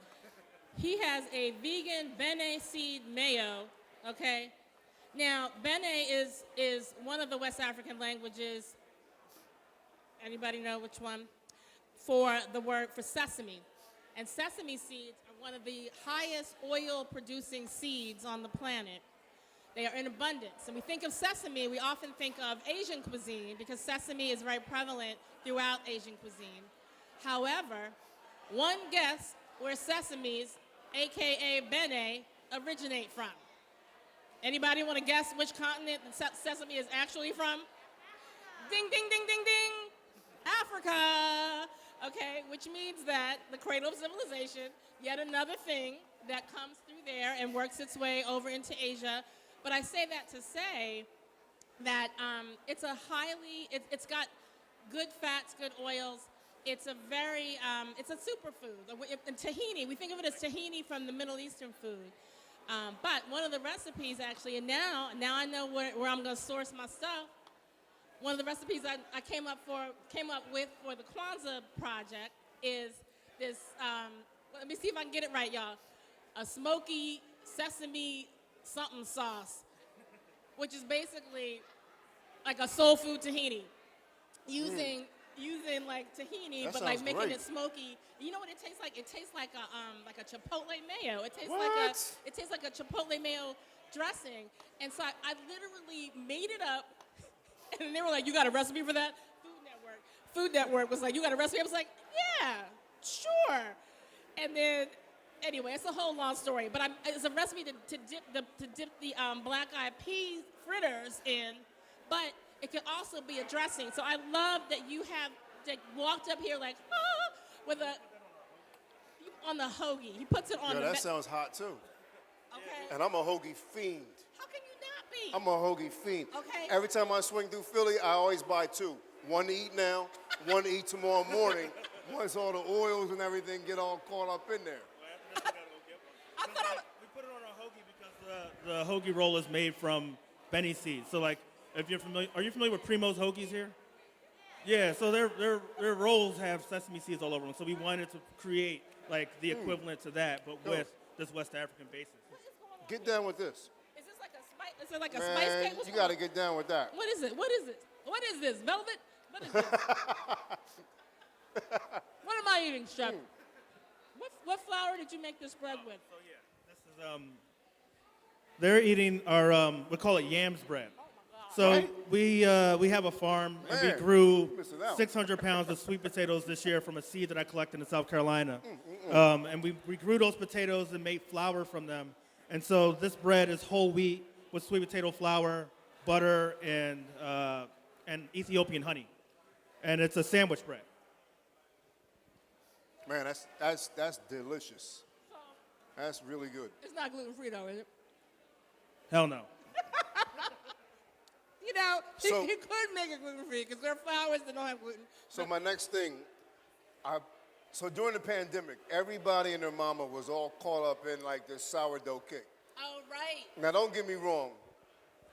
Speaker 1: He has a vegan bene seed mayo, okay? Now, bene is one of the West African languages, anybody know which one? For the word for sesame. And sesame seeds are one of the highest oil-producing seeds on the planet. They are in abundance. And we think of sesame, we often think of Asian cuisine because sesame is very prevalent throughout Asian cuisine. However, one guess where sesames, AKA bene, originate from. Anybody want to guess which continent sesame is actually from? Ding, ding, ding, ding, ding. Africa. Okay, which means that the cradle of civilization, yet another thing that comes through there and works its way over into Asia. But I say that to say that it's got good fats, good oils. It's a very, it's a superfood. And tahini, we think of it as tahini from the Middle Eastern food. But one of the recipes actually, and now I know where I'm going to source my stuff. One of the recipes I came up with for the Kwanzaa project is this. Let me see if I can get it right, y'all. A smoky sesame something sauce, which is basically like a soul food tahini, using like tahini,
Speaker 2: That
Speaker 1: but like
Speaker 2: sounds
Speaker 1: making
Speaker 2: great.
Speaker 1: it smoky. You know what it tastes like? It tastes like a chipotle mayo. It tastes like a chipotle mayo dressing. And so I literally made it up, and they were like, "You got a recipe for that?" Food Network was like, "You got a recipe?" I was like, "Yeah, sure." And then, anyway, it's a whole long story. But it's a recipe to dip the black-eyed pea fritters in, but it could also be a dressing. So I love that you have walked up here like, with on the hoagie. He puts it on.
Speaker 2: That sounds hot too.
Speaker 1: Okay.
Speaker 2: And I'm a hoagie fiend.
Speaker 1: How can you not be?
Speaker 2: I'm a hoagie fiend.
Speaker 1: Okay.
Speaker 2: Every time I swing through Philly, I always buy two. One to eat now, one to eat tomorrow morning. Once all the oils and everything get all caught up in there.
Speaker 4: We put it on a hoagie because the hoagie roll is made from bene seeds. So like, if you're familiar, are you familiar with Primo's hoagies here? Yeah, so their rolls have sesame seeds all over them. So we wanted to create like the equivalent to that, but with this West African basis.
Speaker 1: What is going on?
Speaker 2: Get down with this.
Speaker 1: Is this like a spice? Is it like a
Speaker 2: Man,
Speaker 1: spice cake? What's
Speaker 2: you got to
Speaker 1: going on?
Speaker 2: get down with that.
Speaker 1: What is it? What is it? What is this? Velvet? What is this? What am I eating, Chef? What flour did you make this bread with?
Speaker 4: So yeah, this is they're eating our we call it yams bread.
Speaker 1: Oh my God.
Speaker 4: So
Speaker 2: Right?
Speaker 4: we have a farm and
Speaker 2: Man,
Speaker 4: we grew
Speaker 2: missing out.
Speaker 4: 600 pounds of sweet potatoes this year from a seed that I collected in South Carolina. And we grew those potatoes and made flour from them. And so this bread is whole wheat, with sweet potato flour, butter, and Ethiopian honey. And it's a sandwich bread.
Speaker 2: Man, that's delicious. That's really good.
Speaker 1: It's not gluten-free, though, is it?
Speaker 4: Hell no.
Speaker 1: You know,
Speaker 2: So-
Speaker 1: you could make it gluten-free because there are flours that don't have gluten.
Speaker 2: So my next thing, so during the pandemic, everybody and their mama was all caught up in like this sourdough kick.
Speaker 1: Oh, right.
Speaker 2: Now don't get me wrong,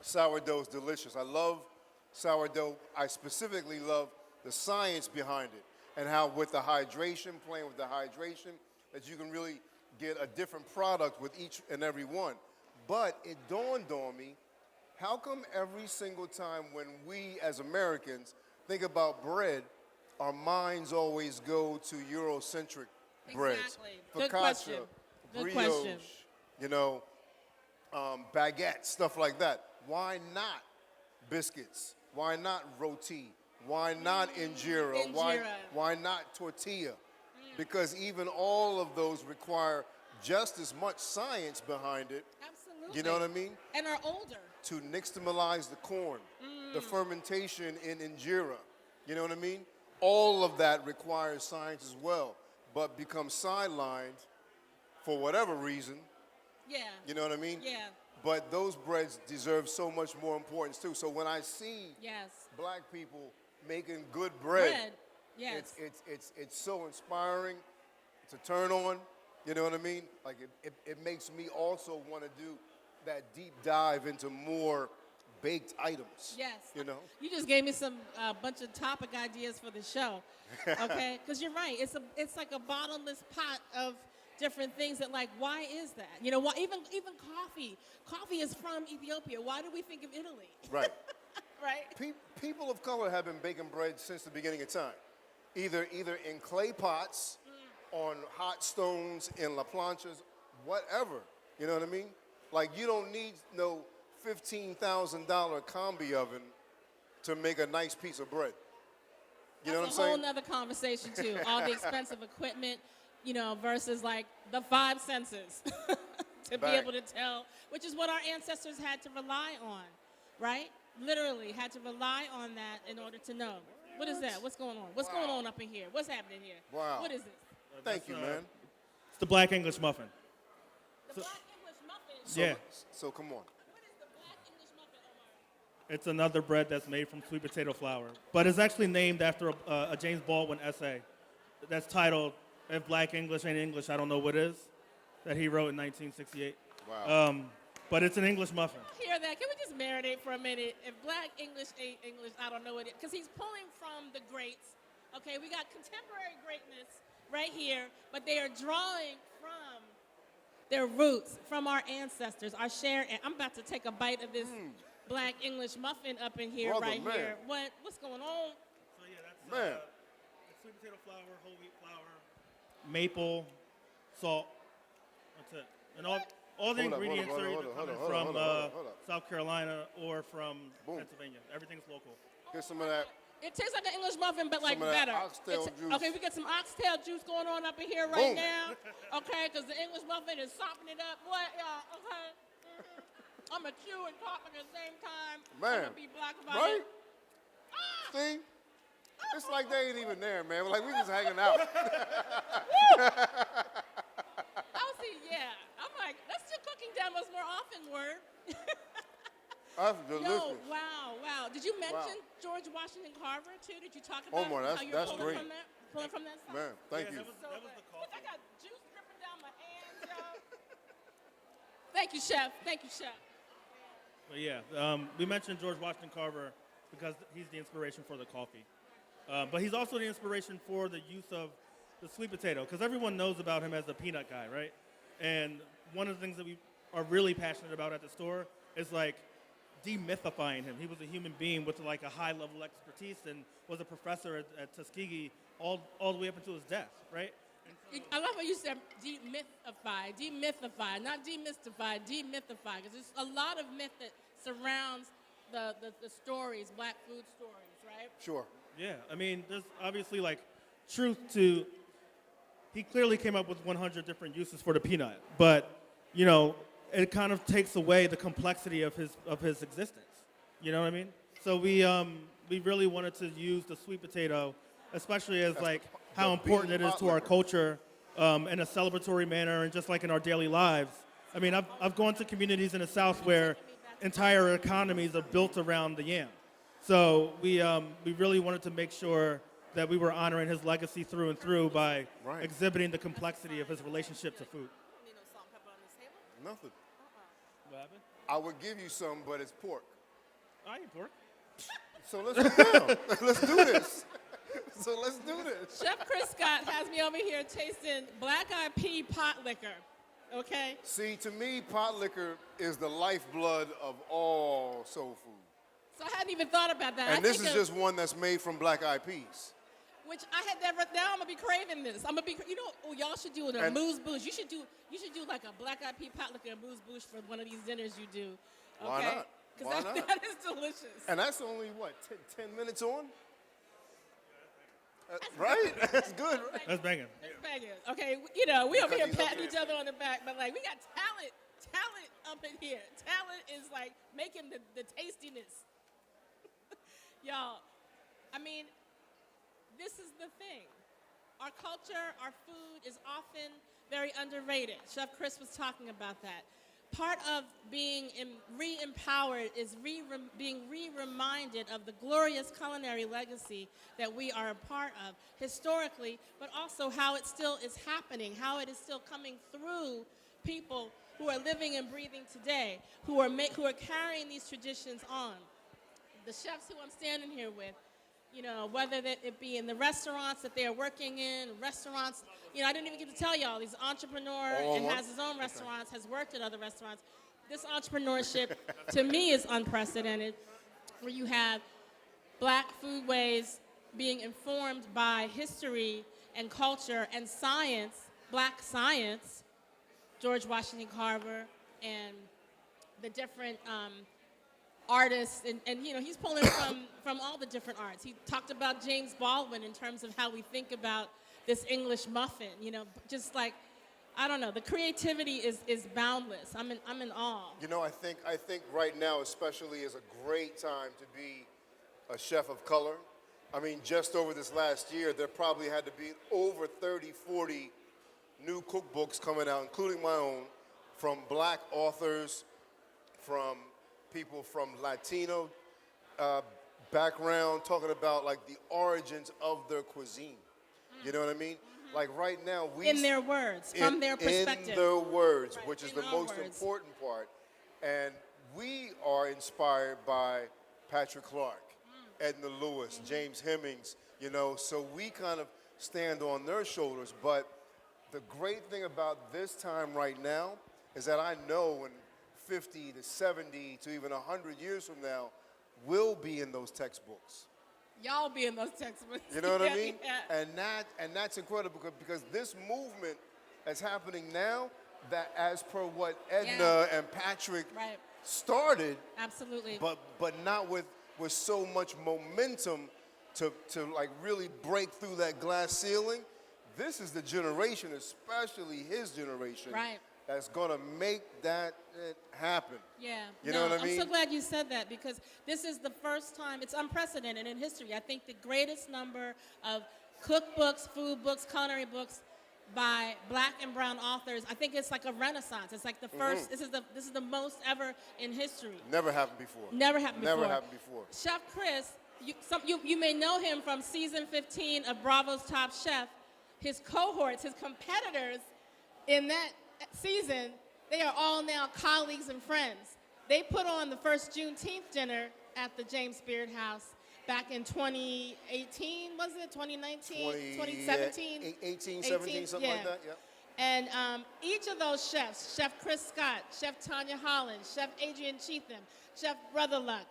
Speaker 2: sourdough is delicious. I love sourdough. I specifically love the science behind it and how with the hydration, playing with the hydration, that you can really get a different product with each and every one. But it dawned on me, how come every single time when we as Americans think about bread, our minds always go to Eurocentric breads?
Speaker 1: Exactly. Good
Speaker 2: Focaccia,
Speaker 1: question. Good
Speaker 2: brioche,
Speaker 1: question.
Speaker 2: you know, baguette, stuff like that. Why not biscuits? Why not roti? Why not injera?
Speaker 1: Injera.
Speaker 2: Why not tortilla? Because even all of those require just as much science behind it.
Speaker 1: Absolutely.
Speaker 2: You know what I mean?
Speaker 1: And are older.
Speaker 2: To nixtamalize the corn, the fermentation in injera. You know what I mean? All of that requires science as well, but becomes sidelined for whatever reason.
Speaker 1: Yeah.
Speaker 2: You know what I mean?
Speaker 1: Yeah.
Speaker 2: But those breads deserve so much more importance too. So when I see
Speaker 1: Yes.
Speaker 2: black people making good bread,
Speaker 1: Bread. Yes.
Speaker 2: it's so inspiring. It's a turn on. You know what I mean? Like it makes me also want to do that deep dive into more baked items.
Speaker 1: Yes.
Speaker 2: You know?
Speaker 1: You just gave me some bunch of topic ideas for the show. Okay? Because you're right. It's like a bottomless pot of different things that, like, why is that? You know, why, even coffee. Coffee is from Ethiopia. Why do we think of Italy?
Speaker 2: Right.
Speaker 1: Right?
Speaker 2: People of color have been baking bread since the beginning of time. Either in clay pots, on hot stones, in La Planchas, whatever. You know what I mean? Like, you don't need no $15,000 combi oven to make a nice piece of bread. You know what I'm
Speaker 1: That's a whole
Speaker 2: saying?
Speaker 1: nother conversation, too. All the expensive equipment, you know, versus, like, the five senses to be
Speaker 2: Back.
Speaker 1: able to tell, which is what our ancestors had to rely on, right? Literally had to rely on that in order to know. What is that? What's going on? What's going on up in here? What's happening here?
Speaker 2: Wow.
Speaker 1: What is this?
Speaker 2: Thank you, man.
Speaker 4: It's the black English muffin.
Speaker 1: The Black English muffin.
Speaker 2: So,
Speaker 4: Yeah.
Speaker 2: So come on.
Speaker 1: What is the Black English muffin, Omar?
Speaker 4: It's another bread that's made from sweet potato flour, but it's actually named after a James Baldwin essay that's titled "If Black English Ain't English, I Don't Know What Is," that he wrote in 1968.
Speaker 2: Wow.
Speaker 4: But it's an English muffin.
Speaker 1: Hear that? Can we just marinate for a minute? If Black English ain't English, I don't know what it is. Because he's pulling from the greats. Okay, we got contemporary greatness right here, but they are drawing from their roots, from our ancestors, our shared. I'm about to take a bite of this Black English muffin up in here,
Speaker 2: Brother,
Speaker 1: right
Speaker 2: man.
Speaker 1: here. What's going on?
Speaker 4: So yeah, that's
Speaker 2: Man.
Speaker 4: sweet potato flour, whole wheat flour, maple, salt. That's it. And all the
Speaker 2: Hold up,
Speaker 4: ingredients
Speaker 2: hold
Speaker 4: are
Speaker 2: up,
Speaker 4: either
Speaker 2: hold up,
Speaker 4: coming
Speaker 2: hold up,
Speaker 4: from
Speaker 2: hold up.
Speaker 4: South Carolina or from
Speaker 2: Boom.
Speaker 4: Pennsylvania. Everything's local.
Speaker 2: Get some of that.
Speaker 1: It tastes like an English muffin, but like
Speaker 2: Some of that
Speaker 1: better.
Speaker 2: oxtail juice.
Speaker 1: Okay, we got some oxtail juice going on up in here right
Speaker 2: Boom.
Speaker 1: now. Okay, because the English muffin is sopping it up. What, y'all? Okay. I'm a chew and talk at the same time.
Speaker 2: Man.
Speaker 1: I'm gonna be black about
Speaker 2: Right?
Speaker 1: it. Ah!
Speaker 2: See? It's like they ain't even there, man. Like we just hanging out.
Speaker 1: Oh, see, yeah. I'm like, let's do cooking demos more often, Word.
Speaker 2: That's delicious.
Speaker 1: Yo, wow. Did you mention George Washington Carver too? Did you talk about
Speaker 2: Omar,
Speaker 1: how you're
Speaker 2: that's
Speaker 1: pulling
Speaker 2: great.
Speaker 1: from that? Pulling from that song?
Speaker 2: Man, thank you.
Speaker 4: That was the coffee.
Speaker 1: I got juice dripping down my hands, yo. Thank you, Chef. Thank you, Chef.
Speaker 4: But yeah, we mentioned George Washington Carver because he's the inspiration for the coffee. But he's also the inspiration for the use of the sweet potato because everyone knows about him as the peanut guy, right? And one of the things that we are really passionate about at the store is like demythifying him. He was a human being with like a high level expertise and was a professor at Tuskegee all the way up until his death, right?
Speaker 1: I love how you said demythify, not demystify, demythify, because there's a lot of myth that surrounds the stories, black food stories, right?
Speaker 2: Sure.
Speaker 4: Yeah, I mean, there's obviously like truth to. He clearly came up with 100 different uses for the peanut, but you know, it kind of takes away the complexity of his existence. You know what I mean? So we really wanted to use the sweet potato, especially as like how important it is to our culture in a celebratory manner and just like in our daily lives. I mean, I've gone to communities in the South where entire economies are built around the yam. So we really wanted to make sure that we were honoring his legacy through and through by exhibiting the complexity of his relationship to food.
Speaker 1: Need no salt and pepper on this table?
Speaker 2: Nothing.
Speaker 4: What happened?
Speaker 2: I would give you some, but it's pork.
Speaker 4: I eat pork.
Speaker 2: So let's get down. Let's do this. So let's do this.
Speaker 1: Chef Chris Scott has me over here tasting black-eyed pea pot liquor. Okay?
Speaker 2: See, to me, pot liquor is the lifeblood of all soul food.
Speaker 1: So I hadn't even thought about that.
Speaker 2: And this is just one that's made from black-eyed peas.
Speaker 1: Which I had never. Now I'm gonna be craving this. I'm gonna be. You know, oh, y'all should do an amuse bouche. You should do like a black-eyed pea pot liquor amuse bouche for one of these dinners you do. Okay?
Speaker 2: Why not? Why
Speaker 1: Because
Speaker 2: not?
Speaker 1: that is delicious.
Speaker 2: And that's only, what, 10 minutes on? Right? That's good, right?
Speaker 4: That's banging.
Speaker 1: It's banging. Okay, you know, we over here
Speaker 2: these up
Speaker 1: patting
Speaker 2: here.
Speaker 1: each other on the back, but like we got talent up in here. Talent is like making the tastiness. Y'all, I mean, this is the thing. Our culture, our food is often very underrated. Chef Chris was talking about that. Part of being re-empowered is being re-reminded of the glorious culinary legacy that we are a part of historically, but also how it still is happening, how it is still coming through people who are living and breathing today, who are carrying these traditions on. The chefs who I'm standing here with, you know, whether it be in the restaurants that they are working in, restaurants, you know, I didn't even get to tell y'all, he's an entrepreneur and has his own restaurants, has worked at other restaurants. This entrepreneurship, to me, is unprecedented, where you have black foodways being informed by history and culture and science, black science, George Washington Carver, and the different artists, and you know, he's pulling from all the different arts. He talked about James Baldwin in terms of how we think about this English muffin, you know, just like, I don't know, the creativity is boundless. I'm in awe.
Speaker 2: You know, I think right now especially is a great time to be a chef of color. I mean, just over this last year, there probably had to be over 30, 40 new cookbooks coming out, including my own, from black authors, from people from Latino background, talking about like the origins of their cuisine. You know what I mean? Like right now,
Speaker 1: In their words, from their perspective.
Speaker 2: In their words,
Speaker 1: Right,
Speaker 2: which is
Speaker 1: in
Speaker 2: the
Speaker 1: our
Speaker 2: most
Speaker 1: words.
Speaker 2: important part. And we are inspired by Patrick Clark, Edna Lewis, James Hemings, you know, so we kind of stand on their shoulders. But the great thing about this time right now is that I know in 50 to 70 to even 100 years from now, we'll be in those textbooks.
Speaker 1: Y'all be in those textbooks.
Speaker 2: You know what
Speaker 1: Yeah,
Speaker 2: I mean?
Speaker 1: yeah.
Speaker 2: And that's incredible because this movement that's happening now, that as per what Edna and Patrick
Speaker 1: Right.
Speaker 2: started,
Speaker 1: Absolutely.
Speaker 2: but not with so much momentum to like really break through that glass ceiling. This is the generation, especially his generation,
Speaker 1: Right.
Speaker 2: that's gonna make that happen.
Speaker 1: Yeah.
Speaker 2: You know what I mean?
Speaker 1: I'm so glad you said that because this is the first time, it's unprecedented in history. I think the greatest number of cookbooks, food books, culinary books by black and brown authors, I think it's like a renaissance. It's like the first, this is the most ever in history.
Speaker 2: Never happened before.
Speaker 1: Never happened before.
Speaker 2: Never happened before.
Speaker 1: Chef Chris, you may know him from season 15 of Bravo's Top Chef. His cohorts, his competitors in that season, they are all now colleagues and friends. They put on the first Juneteenth dinner at the James Beard House back in 2018, was it? 2019? 2017?
Speaker 2: 18, 17, something like that, yeah.
Speaker 1: And each of those chefs, Chef Chris Scott, Chef Tonya Hopkins, Chef Adrian Cheatham, Chef Brother Luck,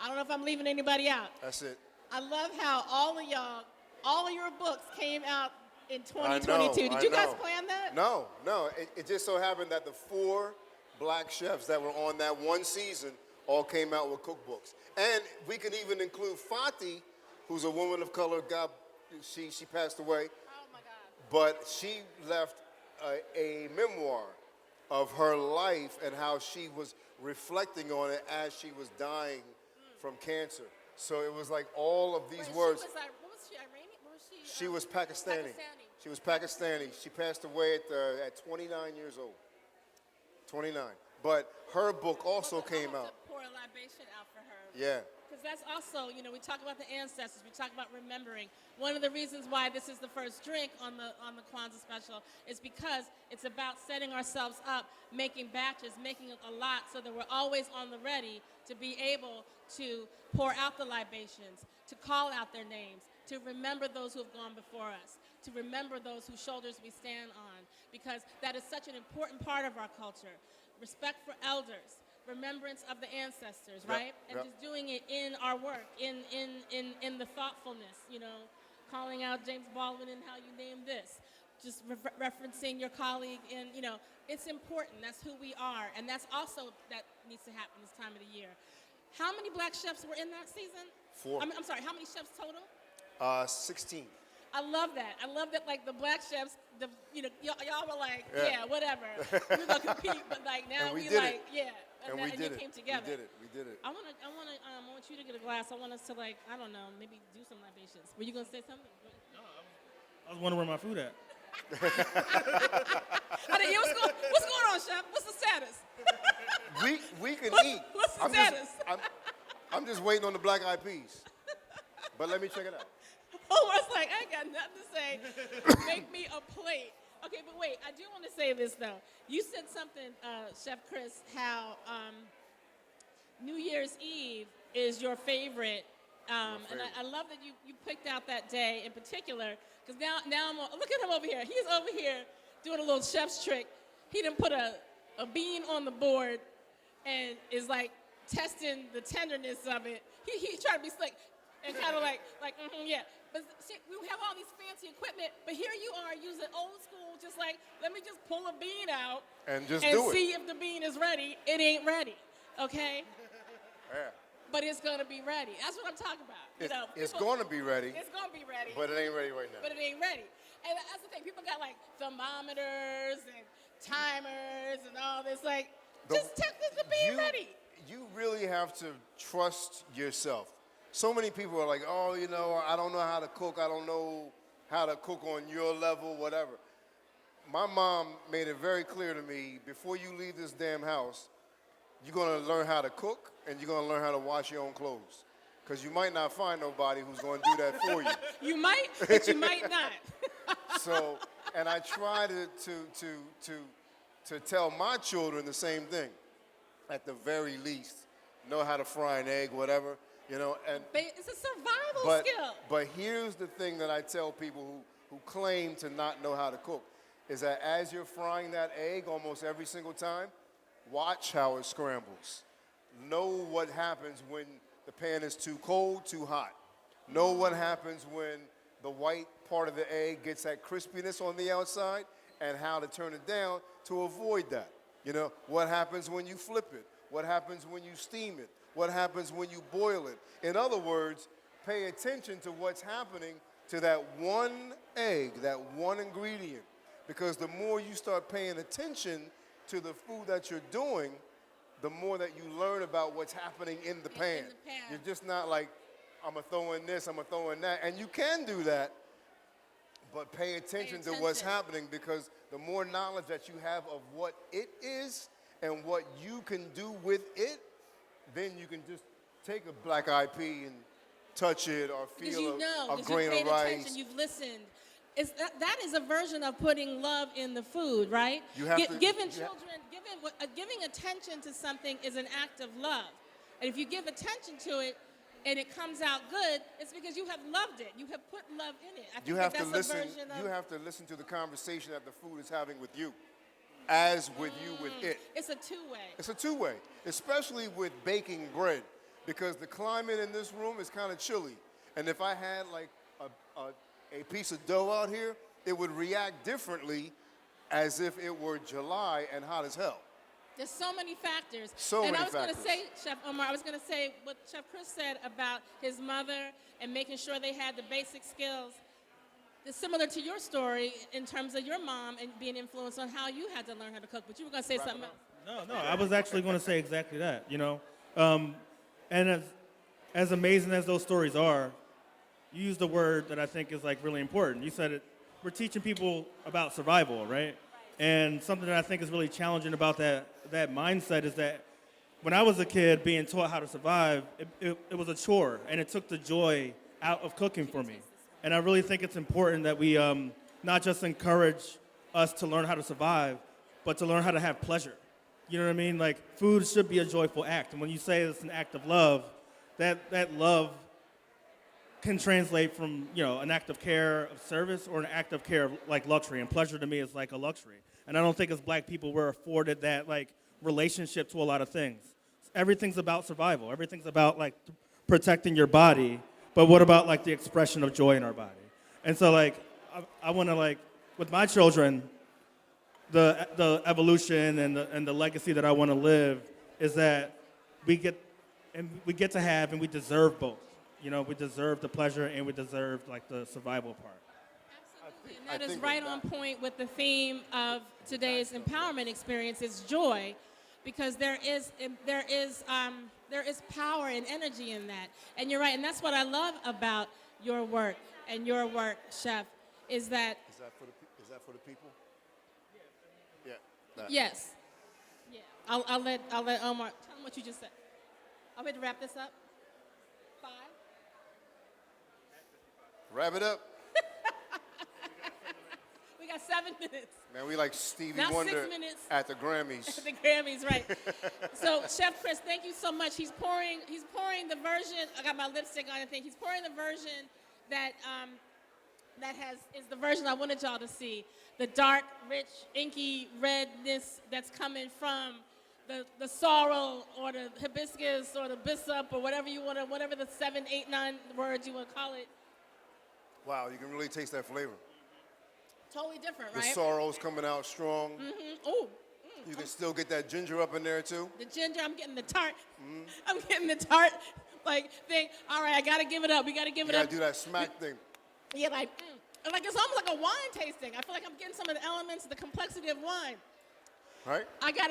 Speaker 1: I don't know if I'm leaving anybody out.
Speaker 2: That's it.
Speaker 1: I love how all of your books came out in
Speaker 2: I
Speaker 1: 2022.
Speaker 2: know,
Speaker 1: Did
Speaker 2: I
Speaker 1: you guys
Speaker 2: know.
Speaker 1: plan that?
Speaker 2: No. It just so happened that the 4 black chefs that were on that one season all came out with cookbooks. And we can even include Fati, who's a woman of color. God, she passed away.
Speaker 1: Oh my God.
Speaker 2: But she left a memoir of her life and how she was reflecting on it as she was dying from cancer. So it was like all of these words.
Speaker 1: What was she, Iranian? What was she?
Speaker 2: She was Pakistani. She was Pakistani. She passed away at 29 years old. 29. But her book also came out.
Speaker 1: To pour a libation out for her.
Speaker 2: Yeah.
Speaker 1: Because that's also, we talk about the ancestors, we talk about remembering. One of the reasons why this is the first drink on the Kwanzaa special is because it's about setting ourselves up, making batches, making a lot so that we're always on the ready to be able to pour out the libations, to call out their names, to remember those who have gone before us, to remember those whose shoulders we stand on, because that is such an important part of our culture. Respect for elders, remembrance of the ancestors, right? And just doing it in our work, in the thoughtfulness, calling out James Baldwin and how you named this, just referencing your colleague, and it's important. That's who we are, and that's also that needs to happen this time of the year. How many black chefs were in that season?
Speaker 2: 4.
Speaker 1: I'm sorry. How many chefs total?
Speaker 2: 16.
Speaker 1: I love that. I love that, like, the black chefs, y'all were like, yeah whatever. We're going to compete, but, like, now we like, yeah.
Speaker 2: And we did it.
Speaker 1: Came together.
Speaker 2: We did it.
Speaker 1: I want you to get a glass. I want us to, like, I don't know, maybe do some libations. Were you going to say something?
Speaker 4: No, I was wondering where my food at.
Speaker 1: What's going on, Chef? What's the status?
Speaker 2: We can eat.
Speaker 1: What's the status?
Speaker 2: I'm just waiting on the black eyed peas. But let me check it out.
Speaker 1: Omar's like, I ain't got nothing to say. Make me a plate. Okay, but wait, I do want to say this, though. You said something, Chef Chris, how New Year's Eve is your favorite. And I love that you picked out that day in particular, because now look at him over here. He's over here doing a little chef's trick. He done put a bean on the board and is like testing the tenderness of it. He tried to be slick and kind of like yeah. But see, we have all these fancy equipment, but here you are using old school, just like, let me just pull a bean out
Speaker 2: and do
Speaker 1: see if the bean is ready. It ain't ready, okay?
Speaker 2: Yeah.
Speaker 1: But it's going to be ready. That's what I'm talking about.
Speaker 2: It's going to be ready.
Speaker 1: It's going to be ready.
Speaker 2: But it ain't ready right now.
Speaker 1: But it ain't ready. And that's the thing. People got like thermometers and timers and all this. Like, just test the bean ready.
Speaker 2: You really have to trust yourself. So many people are like, oh, I don't know how to cook. I don't know how to cook on your level, whatever. My mom made it very clear to me, before you leave this damn house, you're going to learn how to cook and you're going to learn how to wash your own clothes. Because you might not find nobody who's going to do that for you.
Speaker 1: You might, but you might not.
Speaker 2: So, and I try to tell my children the same thing. At the very least, know how to fry an egg, whatever. And
Speaker 1: it's a survival skill.
Speaker 2: But here's the thing that I tell people who claim to not know how to cook, is that as you're frying that egg almost every single time, watch how it scrambles. Know what happens when the pan is too cold, too hot. Know what happens when the white part of the egg gets that crispiness on the outside, and how to turn it down to avoid that. What happens when you flip it? What happens when you steam it? What happens when you boil it? In other words, pay attention to what's happening to that one egg, that one ingredient. Because the more you start paying attention to the food that you're doing, the more that you learn about what's happening in the pan. You're just not like, I'm going to throw in this, I'm going to throw in that. And you can do that, but pay attention to what's happening, because the more knowledge that you have of what it is and what you can do with it, then you can just take a black eyed pea and touch it or feel a grain of rice.
Speaker 1: Attention, you've listened. That is a version of putting love in the food, right? Giving attention to something is an act of love. And if you give attention to it and it comes out good, it's because you have loved it. You have put love in it.
Speaker 2: You have to listen to the conversation that the food is having with you, as with you with it.
Speaker 1: It's a two-way.
Speaker 2: It's a two-way, especially with baking bread, because the climate in this room is kind of chilly. And if I had like a piece of dough out here, it would react differently as if it were July and hot as hell.
Speaker 1: There's so many factors.
Speaker 2: And
Speaker 1: I was going to say, Chef Omar, I was going to say what Chef Chris said about his mother and making sure they had the basic skills. it's similar to your story in terms of your mom and being influenced on how you had to learn how to cook, but you were going to say something else.
Speaker 4: No, I was actually going to say exactly that, you know. And as amazing as those stories are, you used a word that I think is like really important. You said it, we're teaching people about survival, right? And something that I think is really challenging about that mindset is that when I was a kid being taught how to survive, it was a chore, and it took the joy out of cooking for me. And I really think it's important that we not just encourage us to learn how to survive, but to learn how to have pleasure. You know what I mean? Like, food should be a joyful act. And when you say it's an act of love, that love can translate from, you know, an act of care, of service, or an act of care of, like, luxury. And pleasure to me is like a luxury. And I don't think as black people we're afforded that, like, relationship to a lot of things. Everything's about survival. Everything's about, like, protecting your body. But what about, like, the expression of joy in our body? And so, like, I want to, like, with my children, the evolution and the legacy that I want to live is that we get to have and we deserve both. You know, we deserve the pleasure and we deserve, like, the survival part.
Speaker 1: Absolutely, and that is right on point with the theme of today's empowerment experience is joy, because there is power and energy in that. And you're right, and that's what I love about your work and your work, Chef, is that.
Speaker 2: Is that for the people? Yeah. That.
Speaker 1: Yes. Yeah. I'll let Omar tell him what you just said. Are we ready to wrap this up? 5.
Speaker 2: Wrap it up.
Speaker 1: We got 7 minutes.
Speaker 2: Man, we like Stevie
Speaker 1: Now
Speaker 2: Wonder
Speaker 1: 6 minutes.
Speaker 2: at the Grammys.
Speaker 1: At the Grammys, right. So, Chef Chris, thank you so much. He's pouring the version. I got my lipstick on, I think. He's pouring the version that is the version I wanted y'all to see. The dark, rich, inky redness that's coming from the sorrel or the hibiscus or the bissap or whatever you want to, whatever the 7, 8, 9 words you want to call it.
Speaker 2: Wow, you can really taste that flavor.
Speaker 1: Totally different,
Speaker 2: The
Speaker 1: right?
Speaker 2: sorrel's coming out strong.
Speaker 1: Mm-hmm. Ooh.
Speaker 2: You can still get that ginger up in there too.
Speaker 1: The ginger, I'm getting the tart. I'm getting the tart, like, thing. All right, I got to give it up. We got to give
Speaker 2: You
Speaker 1: it up.
Speaker 2: gotta do that smack thing.
Speaker 1: Yeah, like it's almost like a wine tasting. I feel like I'm getting some of the elements, the complexity of wine.
Speaker 2: Right?
Speaker 1: I can't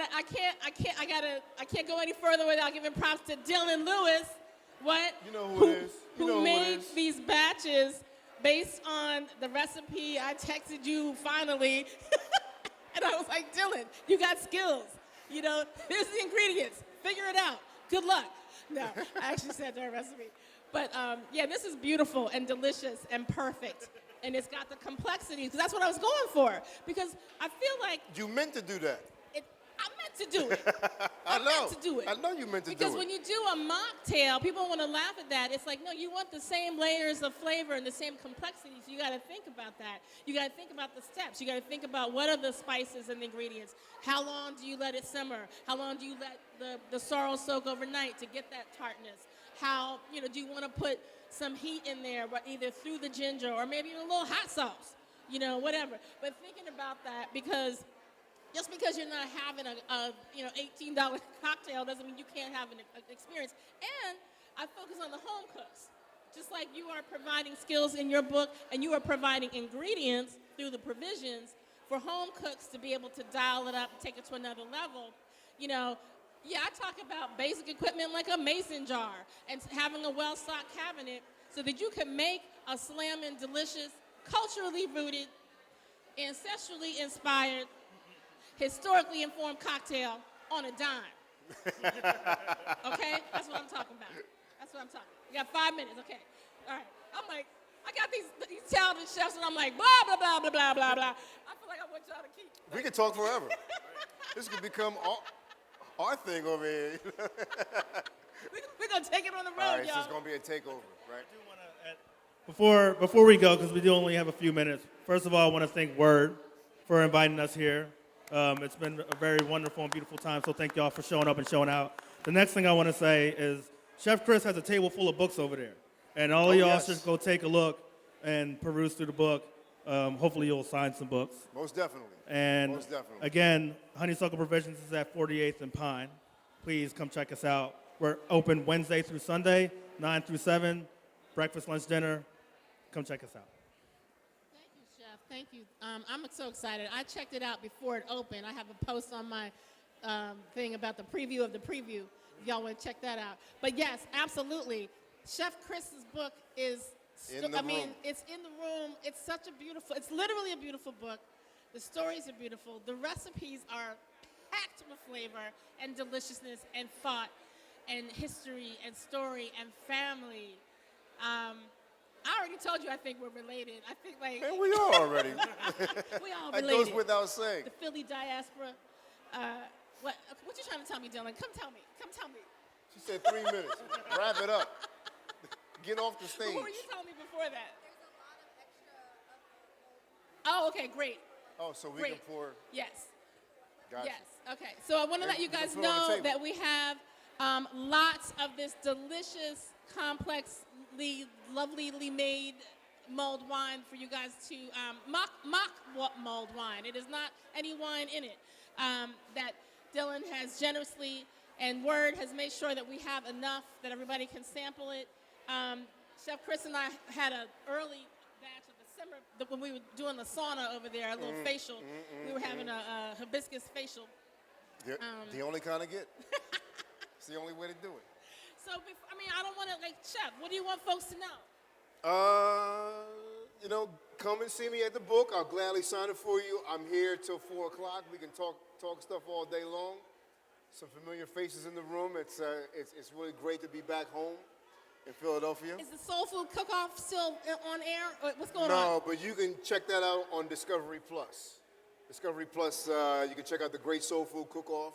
Speaker 1: go any further without giving props to Dylan Lewis. What?
Speaker 2: You know who it is. You know
Speaker 1: who
Speaker 2: who it
Speaker 1: made
Speaker 2: is.
Speaker 1: these batches based on the recipe I texted you finally. And I was like, Dylan, you got skills. You know, here's the ingredients. Figure it out. Good luck. No, I actually said their recipe. But yeah, this is beautiful and delicious and perfect. And it's got the complexity, because that's what I was going for. Because I feel like
Speaker 2: You meant to do that.
Speaker 1: I meant to do it.
Speaker 2: I know.
Speaker 1: meant to do it.
Speaker 2: I know you meant to
Speaker 1: Because
Speaker 2: do it.
Speaker 1: when you do a mocktail, people want to laugh at that. It's like, no, you want the same layers of flavor and the same complexity, so you got to think about that. You got to think about the steps. You got to think about what are the spices and the ingredients. How long do you let it simmer? How long do you let the sorrel soak overnight to get that tartness? How, do you want to put some heat in there, but either through the ginger or maybe a little hot sauce, whatever. But thinking about that, because just because you're not having a $18 cocktail doesn't mean you can't have an experience. And I focus on the home cooks. Just like you are providing skills in your book and you are providing ingredients through the provisions for home cooks to be able to dial it up and take it to another level. I talk about basic equipment like a mason jar and having a well-stocked cabinet so that you can make a slamming, delicious, culturally rooted, ancestrally inspired, historically informed cocktail on a dime. Okay? That's what I'm talking about. That's what I'm talking. You got 5 minutes, okay. All right. I'm like, I got these talented chefs, and I'm like, blah, blah, blah, blah, blah, blah, blah. I feel like I want y'all to keep.
Speaker 2: We can talk forever. This could become our thing over here.
Speaker 1: We're going to take it on the road,
Speaker 2: All right,
Speaker 1: y'all.
Speaker 2: so it's going to be a takeover, right?
Speaker 4: Before we go, because we do only have a few minutes, first of all, I want to thank WURD for inviting us here. It's been a very wonderful and beautiful time, so thank y'all for showing up and showing out. The next thing I want to say is Chef Chris has a table full of books over there, and all of y'all should go take a look and peruse through the book. Hopefully you'll sign some books.
Speaker 2: Most definitely.
Speaker 4: And
Speaker 2: Most definitely.
Speaker 4: again, Honeysuckle Provisions is at 48th and Pine. Please come check us out. We're open Wednesday through Sunday, 9 through 7, breakfast, lunch, dinner. Come check us out.
Speaker 1: Thank Thank you. I'm so excited. I checked it out before it opened. I have a post on my thing about the preview of the preview. If y'all want to check that out. But yes, absolutely. Chef Chris's book is, it's in the room. It's such a beautiful, it's literally a beautiful book. The stories are beautiful. The recipes are packed with flavor and deliciousness and thought and history and story and family. I already told you I think we're related. I think
Speaker 2: And we are already.
Speaker 1: we all
Speaker 2: That
Speaker 1: related.
Speaker 2: goes without saying.
Speaker 1: The Philly diaspora. What you trying to tell me, Dylan? Come tell me. Come tell me.
Speaker 2: She said 3 minutes. Wrap it up. Get off the stage.
Speaker 1: What were you telling me before that? Oh, okay, great.
Speaker 2: Oh, so we
Speaker 1: Great.
Speaker 2: can pour.
Speaker 1: Yes.
Speaker 2: Gotcha.
Speaker 1: Yes. Okay. So I want to let you
Speaker 2: We can
Speaker 1: guys
Speaker 2: put it on the
Speaker 1: know
Speaker 2: table.
Speaker 1: that we have lots of this delicious, complexly, lovelily made mulled wine for you guys to mock mulled wine. It is not any wine in it. That Dylan has generously and WURD has made sure that we have enough that everybody can sample it. Chef Chris and I had an early batch of December when we were doing the sauna over there, a little facial. We were having a hibiscus facial.
Speaker 2: The only kind of get. It's the only way to do it.
Speaker 1: So, I don't want to, Chef, what do you want folks to know?
Speaker 2: Come and see me at the book. I'll gladly sign it for you. I'm here till 4 o'clock. We can talk stuff all day long. Some familiar faces in the room. It's really great to be back home in Philadelphia.
Speaker 1: Is the Soul Food Cook-Off still on air? Or what's going on?
Speaker 2: No, but you can check that out on Discovery Plus. Discovery Plus, you can check out the Great Soul Food Cook-Off,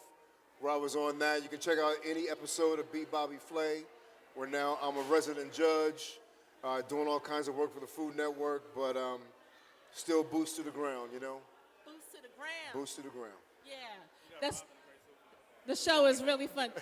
Speaker 2: where I was on that. You can check out any episode of Beat Bobby Flay, where now I'm a resident judge, doing all kinds of work for the Food Network, but still boots to the ground,
Speaker 1: Boots to the ground.
Speaker 2: Boots to the ground.
Speaker 1: Yeah. The show is really fun.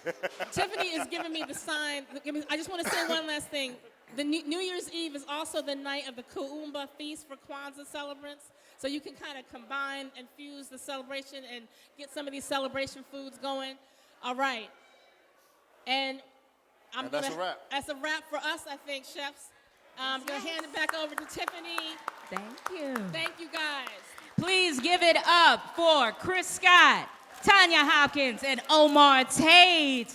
Speaker 1: Tiffany is giving me the sign. I just want to say one last thing. The New Year's Eve is also the night of the Kuumba Feast for Kwanzaa celebrants. So you can kind of combine and fuse the celebration and get some of these celebration foods going. All right. And
Speaker 2: that's a wrap.
Speaker 1: That's a wrap for us, I think, chefs. I'm going to hand it back over to Tiffany.
Speaker 5: Thank you.
Speaker 1: Thank you, guys.
Speaker 5: Please give it up for Chris Scott, Tonya Hopkins, and Omar Tate.